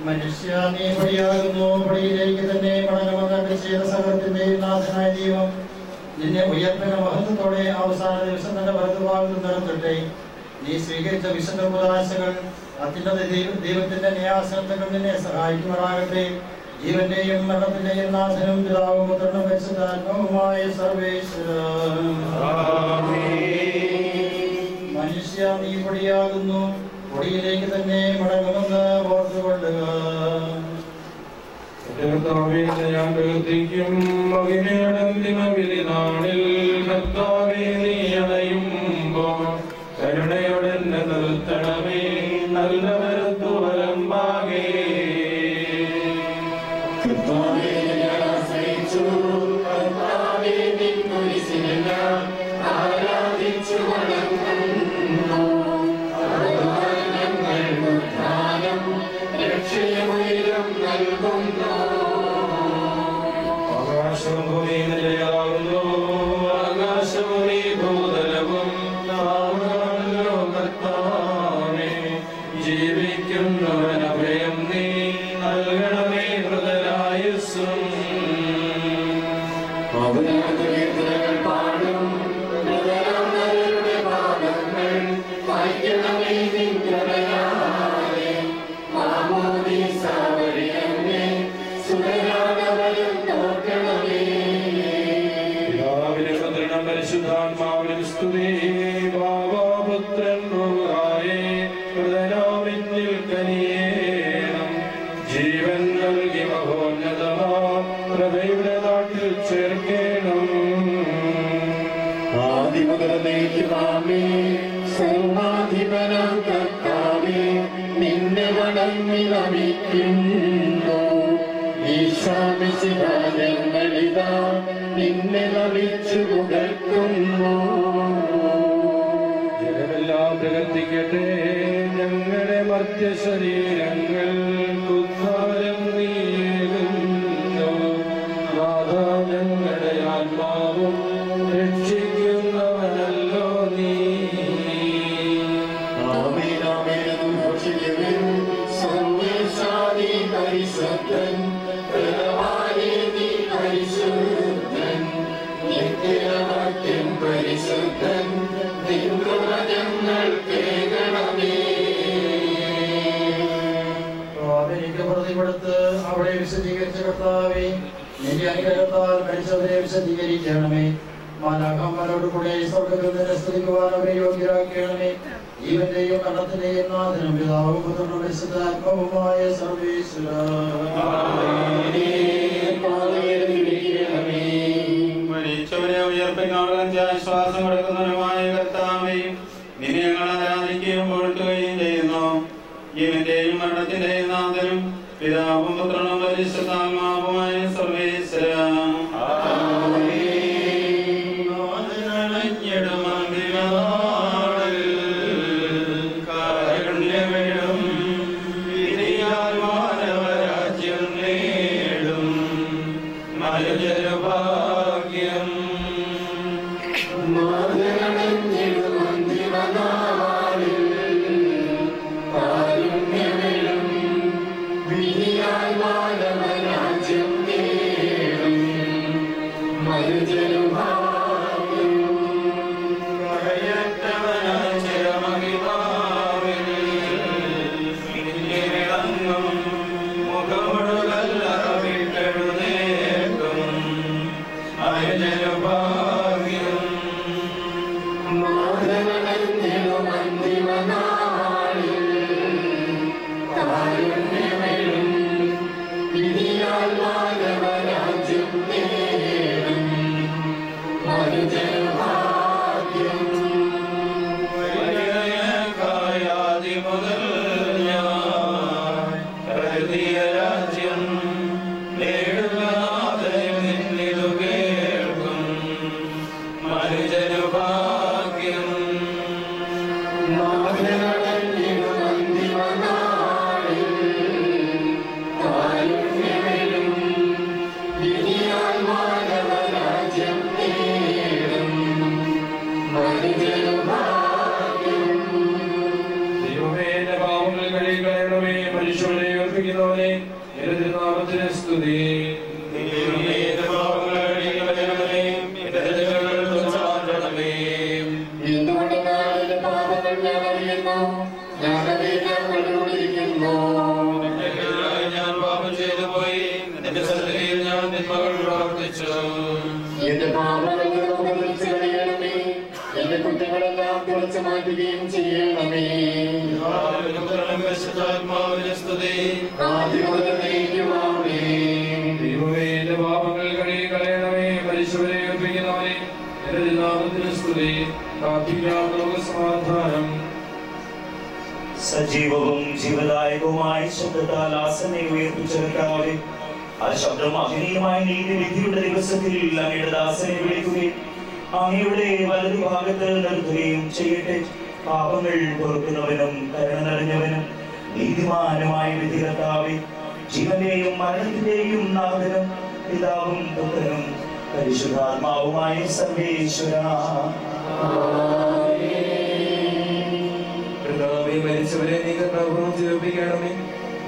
മനുഷ്യ നീ പൊടിയാകുന്നു, പൊടിയിലേക്ക് തന്നെ മടങ്ങുമെന്ന് ചെയ്ത സകലത്തിന്റെ നാഥനായ ദൈവം നിന്നെ ഉയർത്തുന്ന മഹത്വത്തോടെ അവസാന ദിവസം തന്നെ വലതുഭാഗത്ത് നിർത്തട്ടെ. നീ സ്വീകരിച്ച വിശുദ്ധ ഉപദാശകൾ അത്യുന്നത ദൈവത്തിന്റെ ന്യായാസനത്തിൽ നിന്നെ സഹായിക്കുമാറാകട്ടെ. ജീവന്റെയും മരണത്തിന്റെയും നാശനും പിതാവും പുത്രനും പരിശുദ്ധാത്മാവുമായ സർവേശ്വരൻ. മനുഷ്യ നീ പൊടിയാകുന്നു, പൊടിയിലേക്ക് തന്നെ മടങ്ങുമെന്ന് ഓർത്തുകൊള്ളുക. ഞാൻ പ്രവർത്തിക്കും മകനേടന്തിമവിധിനാളിൽ കർത്താവേ നീ അണയുമ്പോൾ കരുണയോടെ നിർത്തണമേ നല്ല വരത്തു വലമ്പാകേ. കർത്താവേ ഞാൻ ആശ്രയിച്ചു, കർത്താവേ നിൻ കുരിശിനെ ഞാൻ ആരാധിച്ചു വണങ്ങുന്നു. ഞങ്ങൾക്ക് ധ്യാനം രക്ഷയുയരം നൽകുന്നു. ആകാശവും ഭൂമിയും നിലയാകുന്നു, ആകാശവും ഈ ഭൂതലവും നാമല്ലോ കർത്താവേ. ജീവിക്കുന്നവൻ അഭയം നീ നൽകണമേ ഹൃദയായുസ്സും. അവനവരുടെ പാടും ഹൃദയങ്ങളുടെ പാദങ്ങൾ വായിക്കണമേ നിൻ കൃപയാലെ. മാമോദീസ വഴിയങ്ങേ സുതരാണവരും തോർക്കണമേ. പിതാവിനും പുത്രനും പരിശുദ്ധാത്മാവിനും സ്തുതി. ഭാവപുത്രൻ റൂഹായേ ഹൃദയനാവിന്നിൽ കനിയേണം. ജീവൻ നൽകി മഹോന്നതമാം പ്രഭയുടെ നാട്ടിൽ ചേർക്കേണം. ആദിമുതലേക്കുമാമേ സർവാധിപനാം കർത്താവേ നിന്നെ വണങ്ങി നമിക്കുന്നു. ഈശാമിശിഹാരങ്ങളിതാ നിന്നെ നമിച്ചു പുകഴ്ത്തുന്നു. ജനമെല്ലാം പ്രവർത്തിക്കട്ടെ, ഞങ്ങളുടെ മർത്യശരീരങ്ങൾ ഉദ്ധാരം നീങ്ങുന്നു. നാഥ ഞങ്ങളുടെ ആത്മാവും രക്ഷിക്കുന്നവനല്ലോ നീ. ആമേനാമേനും ഭക്ഷിക്കുവിൻ സർവേശാദി പരിശുദ്ധൻ. ബലവാനേ നീ പരിശുദ്ധൻ, നിത്യമർത്യൻ പരിശുദ്ധൻ. നിൻ കൃപ ഞങ്ങൾ കേൾക്കണമേ. എനിക്ക് പ്രതിപ്പെടുത്ത് അവിടെ വിശദീകരിച്ച കർത്താവേ, നിന്റെ അനുഗ്രഹത്താൽ മരിച്ചവരെ വിശദീകരിക്കണമേ. മാലാഖമാരോട് കൂടെ സ്വർഗ്ഗത്തിൽ നിന്നെ സ്തുതിക്കുവാൻ അവരെ യോഗ്യരാക്കണമേ. ജീവന്റെയും മരണത്തിന്റെയും നാഥനും പിതാവും പുത്രനും പരിശുദ്ധാത്മാവുമായ മരിച്ചവരെ ഉയർപ്പിക്കാനുള്ള ആശ്വാസം കൊടുക്കുന്നവനുമായ കർത്താവേ, നിന്നെ ഞങ്ങൾ ആരാധിക്കുകയും പുകഴ്ത്തുകയും ചെയ്യുന്നു. ജീവന്റെയും മരണത്തിന്റെയും നാഥനും പിതാവും പുത്രനും പരിശുദ്ധാത്മാവുമായ സർവേശ്വരൻ. കാരുണ്യമിടും വിധിയാൽ മാനവരാജ്യം നേടും മനുജനുഭാഗ്യം. രാജ്യം നേടും മനുജനുഭാഗ്യം. കടയറ്റവനായി ചിരമഹിമാവിൽ വിളങ്ങും മുഖമുടുകല്ലറ വിട്ടെഴുന്നേൽക്കും മനുജനുഭാഗ്യം. മാധവനന്ദിലും അന്തിമനാളിൽ കാരുണ്യമെഴും വിധിയാൽ മാനവരാജ്യം നേടും മനുജനുഭാഗ്യം. വൈകായാദി മുതൽ ഞാൻ കരുതിയ രാജ്യം നേടുവാതെയും നിന്നിതു കേൾക്കും മനുജനുഭാഗ്യം. മാധവനന്ദിലും അന്തിമനാളിൽ കാരുണ്യമെഴും വിധിയാൽ മാനവരാജ്യം നേടും മനുജനുഭാഗ്യം. ദൈവമേ, എന്റെ പാപങ്ങൾ കഴുകിക്കളയണമേ. മനുഷ്യരെ ഉയർപ്പിക്കുന്നവനെ എന്റെ തിരുനാമത്തിന് സ്തുതി. എന്തുകൊണ്ട് പാപങ്ങൾ ഞാൻ അറിയുന്നു, ഞാനറിയാൻ മാറ്റുകയും ചെയ്യണമേ. ദൈവമേ പാപങ്ങൾ കഴുകി കളയണമേ. മരിച്ചവരെ ഉയർപ്പിക്കുന്നവനെ എന്റെ നാമത്തിന് സ്തുതി. പ്രാർത്ഥിക്കാം നമുക്ക് സമാധാനം. സജീവവും ജീവദായകവുമായ ശബ്ദത്താൽ ആസനെ ഉയർപ്പിച്ച കർത്താവേ, ആ ശബ്ദം അഗ്നിയുമായ നീതിവിധിയുടെ ദിവസത്തിൽ അങ്ങയുടെ ദാസനെ വിളിക്കുകയും അങ്ങയുടെ വലതുഭാഗത്ത് നിർത്തുകയും ചെയ്യട്ടെ. പാപങ്ങൾ പൊറുക്കുന്നവനും കരുണ നിറഞ്ഞവനും നീതിമാനുമായ വിധി കർത്താവേ, ജീവന്റെയും മരണത്തിന്റെയും നാഥനും പിതാവും പുത്രനും പരിശുദ്ധാത്മാവുമായ സർവേശ്വരാ. മരിച്ചവരെ നീ കർത്താപൂർവ്വം ജീവിപ്പിക്കണമേ.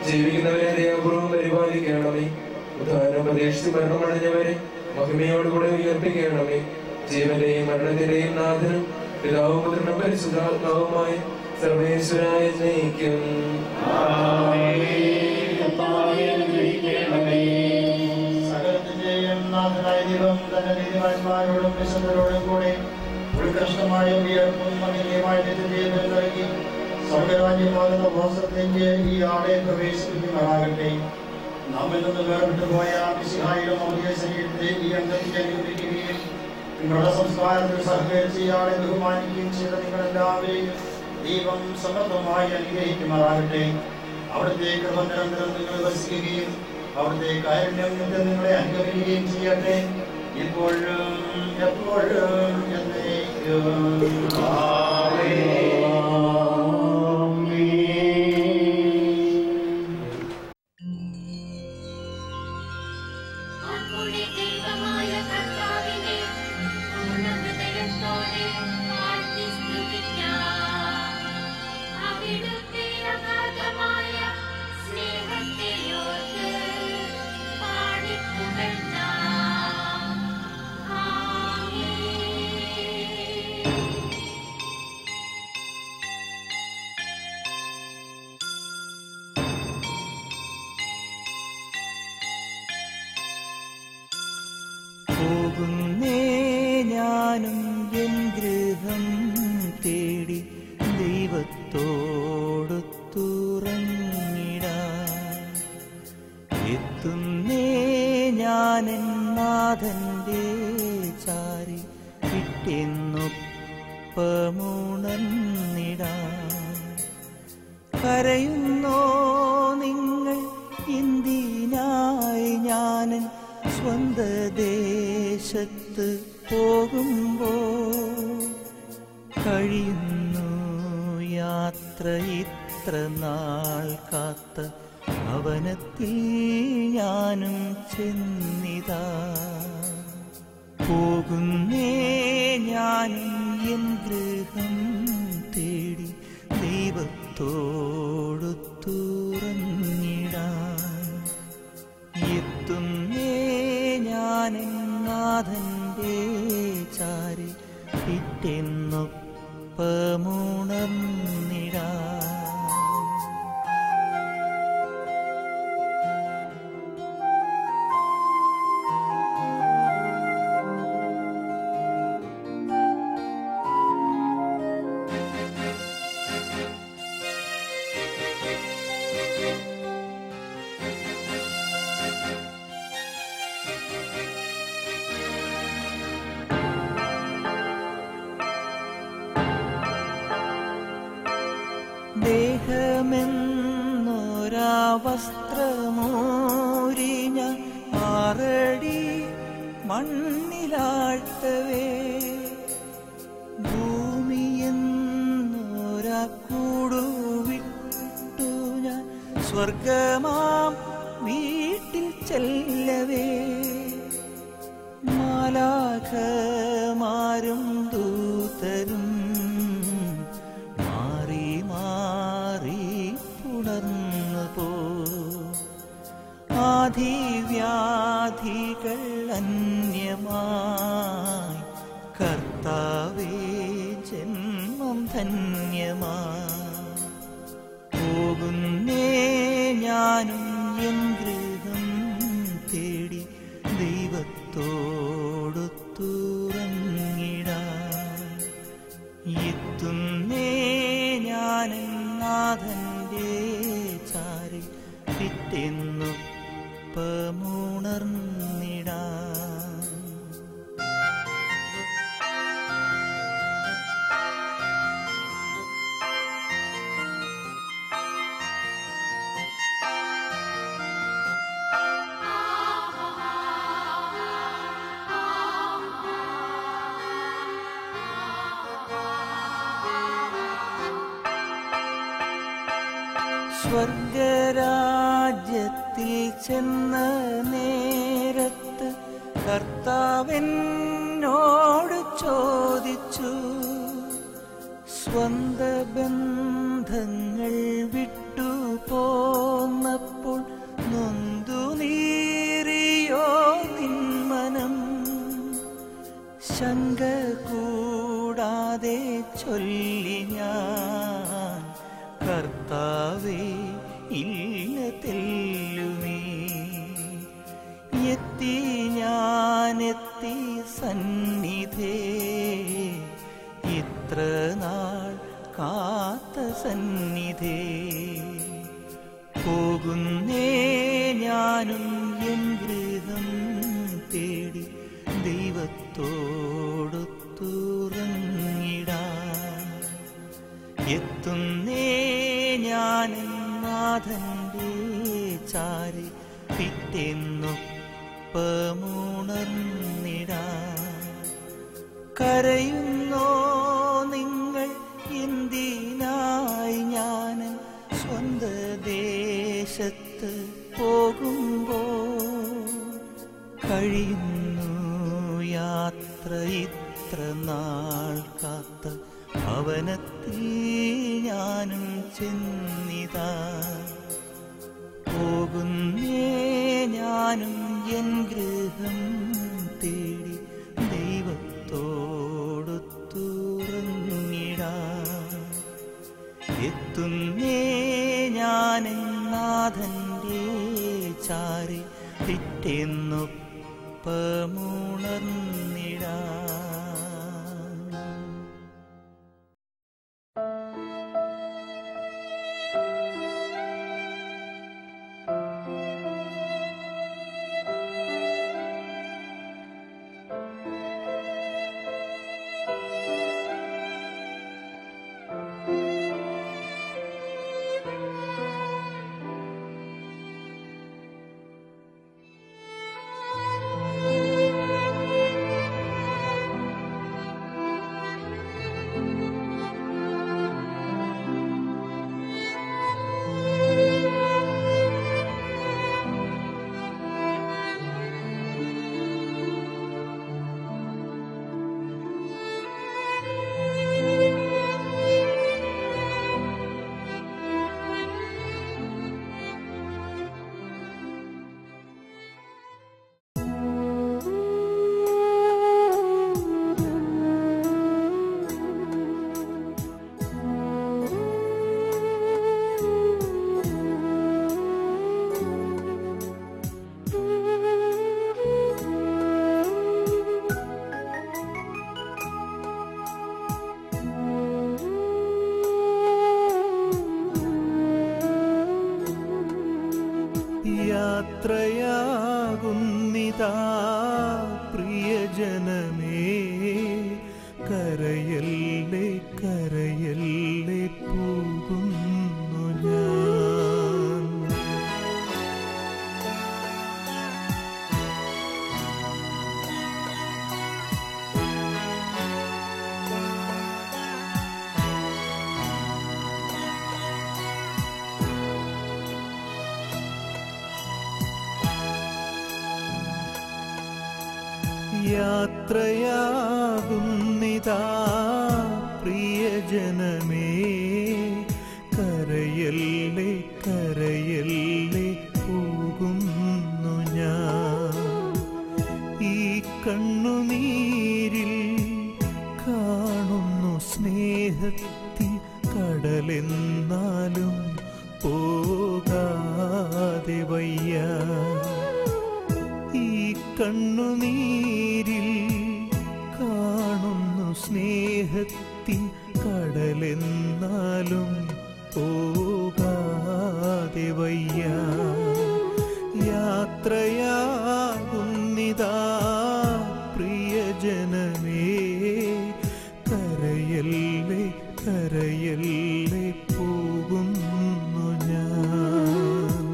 ജീവിക്കുന്നവരെ ദയാപൂർവ്വം പരിപാലിക്കണമേ. ഉദാഹരണം പ്രതീക്ഷിച്ച് മരണമടഞ്ഞവരെ മഹിമയോടുകൂടെ ഉയർപ്പിക്കണമേ. ജീവന്റെയും മരണത്തിന്റെയും നാഥനും പിതാവും പുത്രനും പരിശുദ്ധാത്മാവുമായ സർവേശ്വരായ ജയിക്കും. സകലത്തിന്റെയും നാഥനായ ദൈവം തന്റെ നീതിമാന്മാരോടും വിശുദ്ധരോടും കൂടെ ഉത്കൃഷ്ടമായ ഉയർപ്പും മഹിമയുമായ നിത്യജീവൻ നൽകി സ്വർഗരാജ്യമാകുന്ന വാസത്തിന്റെ ഈ ആളെ പ്രവേശിപ്പിക്കുമാറാകട്ടെ. നമ്മിൽ നിന്ന് വേർപെട്ടു പോയ മിശിഹായുടെ മൗലിക ശരീരത്തെ ഈ അംഗത്തിൽ അനുഗ്രഹിക്കുകയും നിങ്ങളുടെ സംസ്കാരത്തിൽ സഹകരിച്ച് ഇയാളെ ബഹുമാനിക്കുകയും ചെയ്ത നിങ്ങളെല്ലാവരെയും ദൈവം സമർത്ഥമായി അനുഗ്രഹിക്കുമാറാകട്ടെ. അവിടുത്തെ കൃപ നിരന്തരം നിങ്ങൾ വസിക്കുകയും അവിടുത്തെ കാരുണ്യം നിങ്ങളെ അനുഗ്രഹിക്കുകയും ചെയ്യട്ടെ, ഇപ്പോഴും എപ്പോഴും എന്നേക്കും. പോകുന്നേ ഞാനും എൻ ഗൃഹം തേടി ദൈവത്തോടൊത്തുറങ്ങിടാൻ. എത്തുന്നേ ഞാനെൻ നാഥന്റെ ചാരി വിട്ടെന്നൊപ്പമുണർന്നിടാൻ. കരയുന്നോ നിങ്ങൾ എന്തിനായി ഞാനൻ സ്വന്ത ദേശത്ത് പോകുമ്പോൾ? കഴിയുന്നു യാത്ര ഇത്ര നാൾ കാത്ത ഭവനത്തിൽ ഞാനും ചെന്നിതാ. പോകുന്നേ ഞാനും എൻ ഗൃഹം തേടി ദൈവത്തോടൊത്തുറങ്ങിടാൻ. എത്തുന്നേ ഞാനെൻ നാഥന്റെ ചാരി പിറ്റെന്നൊപ്പമുണർന്നിടാൻ. ദേഹമെന്നൊരാ വസ്ത്രമോരിഞ്ഞ ആറടി മണ്ണിലാഴ്ത്തവേ, ഭൂമിയെന്നൊരാ കൂടുവിട്ടു ഞാൻ സ്വർഗമാം വീട്ടിൽ ചെല്ലവേ. മാലാഖമാരും ദൂതരും മാറി മാറി പുണർന്നു പോ. ആധിവ്യാധികൾ അന്യമായി കർത്താവേ ജന്മം ധന്യമായി. പോകുന്നേ ഞാനും എൻ ഗൃഹം തേടി ദൈവത്തോടൊത്തുറങ്ങിടാൻ. എത്തുന്ന പിറ്റെന്നൊപ്പമുണർന്നിടാം. സ്വർഗരാജ്യത്തിൽ ചെന്ന നേരത്ത് കർത്താവെന്നോട് ചോദിച്ചു, സ്വന്ത ബന്ധങ്ങൾ വിട്ടു പോന്നപ്പോൾ നൊന്തു നീറിയോ നിന്മനം? ശങ്ക കൂടാതെ ചൊല്ലി ഞാൻ, കർത്താവേ ഇല്ല തെല്ലുമേ. എത്തി ഞാനെത്തി സന്നിധേ, ഇത്ര നാൾ കാത്ത സന്നിധേ. പോകുന്നേ ഞാനും എൻ ഗൃഹം തേടി ദൈവത്തോടൊത്തുറങ്ങിടാം. എത്തുന്നേ ഞാൻ നാഥന്റെ ചാരി, പിറ്റെന്നൊപ്പമുണർന്നിടാം. കരയുന്നോ നിങ്ങൾ എന്തിനായി ഞാൻ സ്വന്ത ദേശത്ത് പോകുമ്പോൾ? കഴിയുന്നു യാത്ര ഇത്ര നാൾ കാത്ത ഭവനത്തിൽ ഞാനും ചെന്നിതാ. പോകുന്നേ ഞാനും എൻ ഗൃഹം തേടി ദൈവത്തോടൊത്തുറങ്ങിടാം. എത്തുന്നേ ഞാൻ നാഥന്റെ ചാരി, പിറ്റെന്നൊപ്പമുണർന്നിടാം. യാത്രയാകുന്നിതാ പ്രിയജനമേ, കരയല്ലേ കരയല്ലേ പോകുന്നു ഞാൻ. യാത്രയാകുന്നിതാ പ്രിയജനമേ, കരയല്ലേ കരയല്ലേ പോകുന്നു ഞാൻ. ഈ കണ്ണുനീരിൽ കാണുന്നു സ്നേഹത്തിൻ കടലെന്നാലും പോകാതെ വയ്യ. ഈ കണ്ണുനീരിൽ കാണുന്നു സ്നേഹത്തിൻ കടലെന്നാലും പോകാതെ വയ്യ. യാത്രയാകുന്നിതാ പ്രിയജനമേ, കരയല്ലേ കരയല്ലേ പോകുന്നു ഞാൻ.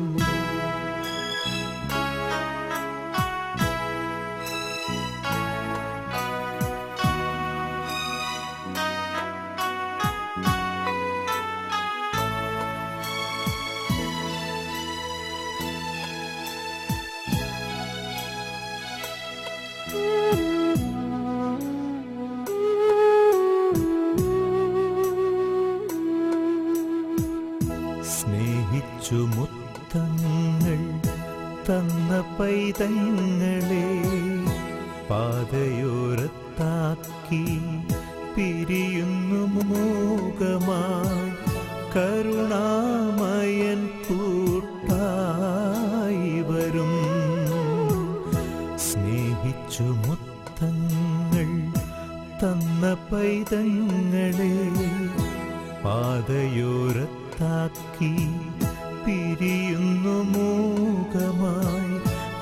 സ്നേഹിച്ചു മുത്തങ്ങൾ തന്ന പൈതങ്ങളെ പാതയോരത്താക്കി പിരിയുന്നു മൂകമായി കരുണാമയൻ കൂട്ടായി വരും. സ്നേഹിച്ചു മുത്തങ്ങൾ തന്ന പൈതങ്ങളെ പാതയോരത്താക്കി പിരിയുന്നു മൂകമായി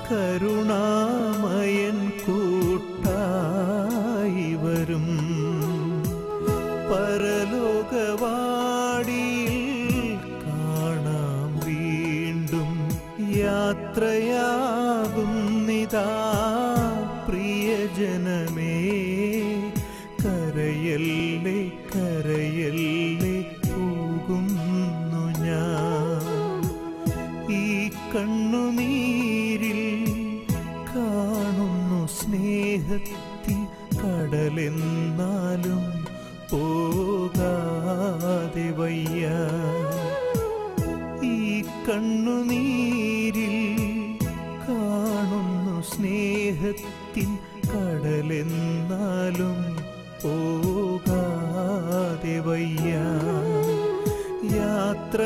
കരുണാമയൻ കൂട്ടായി വരും. പരലോകവാടിയിൽ കാണാം വീണ്ടും യാത്രയാകുന്നിതാ പ്രിയജനമേ, കരയല്ലേ കരയല്ലേ പോകുന്നു ഞാൻ. ഈ കണ്ണുനീരിൽ കാണുന്നു സ്നേഹത്തിൻ കടലെന്നാലും പോകാതെ വയ്യ. ഈ കണ്ണുനീരിൽ കാണുന്നു സ്നേഹത്തിൻ കടലെന്നാലും പോകാതെ വയ്യ. യാത്രയാകുന്നിതാ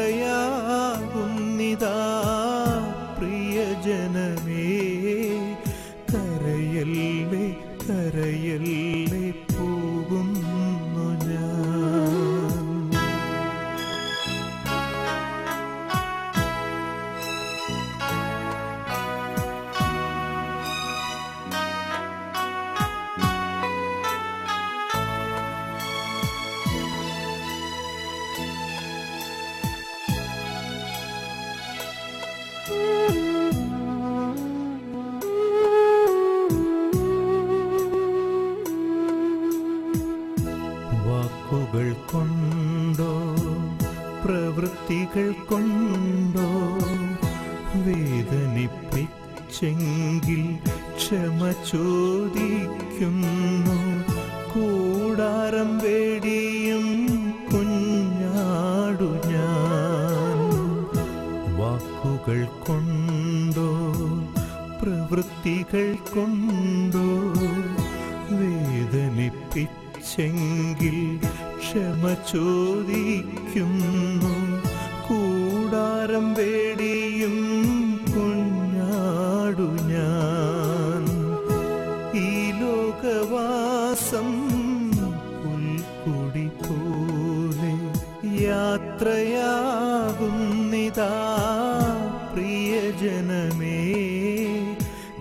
പ്രിയജനമേ, കരയല്ലേ കരയല്ലേ പോകുന്നു ഞാൻ. വാക്കുകൾ കൊണ്ടോ പ്രവൃത്തികൾ കൊണ്ടോ വേദനിപ്പിച്ചെങ്കിൽ ക്ഷമ ചോദിക്കുന്നു. കൂടാരം വേടിയും കുഞ്ഞാടു ഞാൻ. വാക്കുകൾ കൊണ്ടോ പ്രവൃത്തികൾ കൊണ്ടോ വേദനിപ്പിച്ചെങ്കിൽ ക്ഷമ ചോദിക്കുന്നു. കൂടാരം വേടിയും കുഞ്ഞാടു ഞാൻ. ഈ ലോകവാസം പുൽക്കൊടി പോലെ യാത്രയാകുന്നിതാ പ്രിയജനമേ,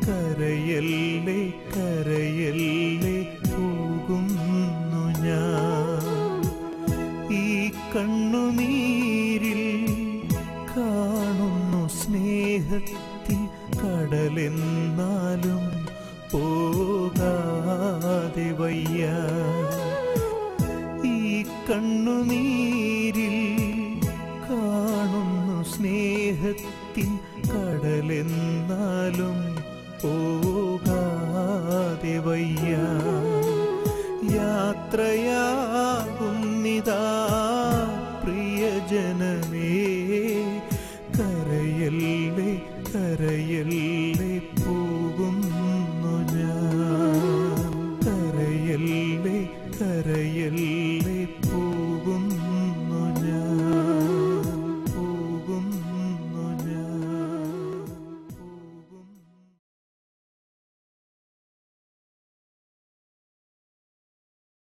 കരയല്ലേ കരയല്ലേ പോകുന്നു ഞാൻ. ഈ കണ്ണുനീരിൽ കാണുന്നു സ്നേഹത്തിൻ കടലെന്നാലും പോകാതെ വയ്യ. ഈ കണ്ണുനീരിൽ കാണുന്നു സ്നേഹത്തിൻ കടലെന്നാലും പോകാതെ വയ്യ. യാത്രയാകുന്നിതാ പ്രിയജനമേ,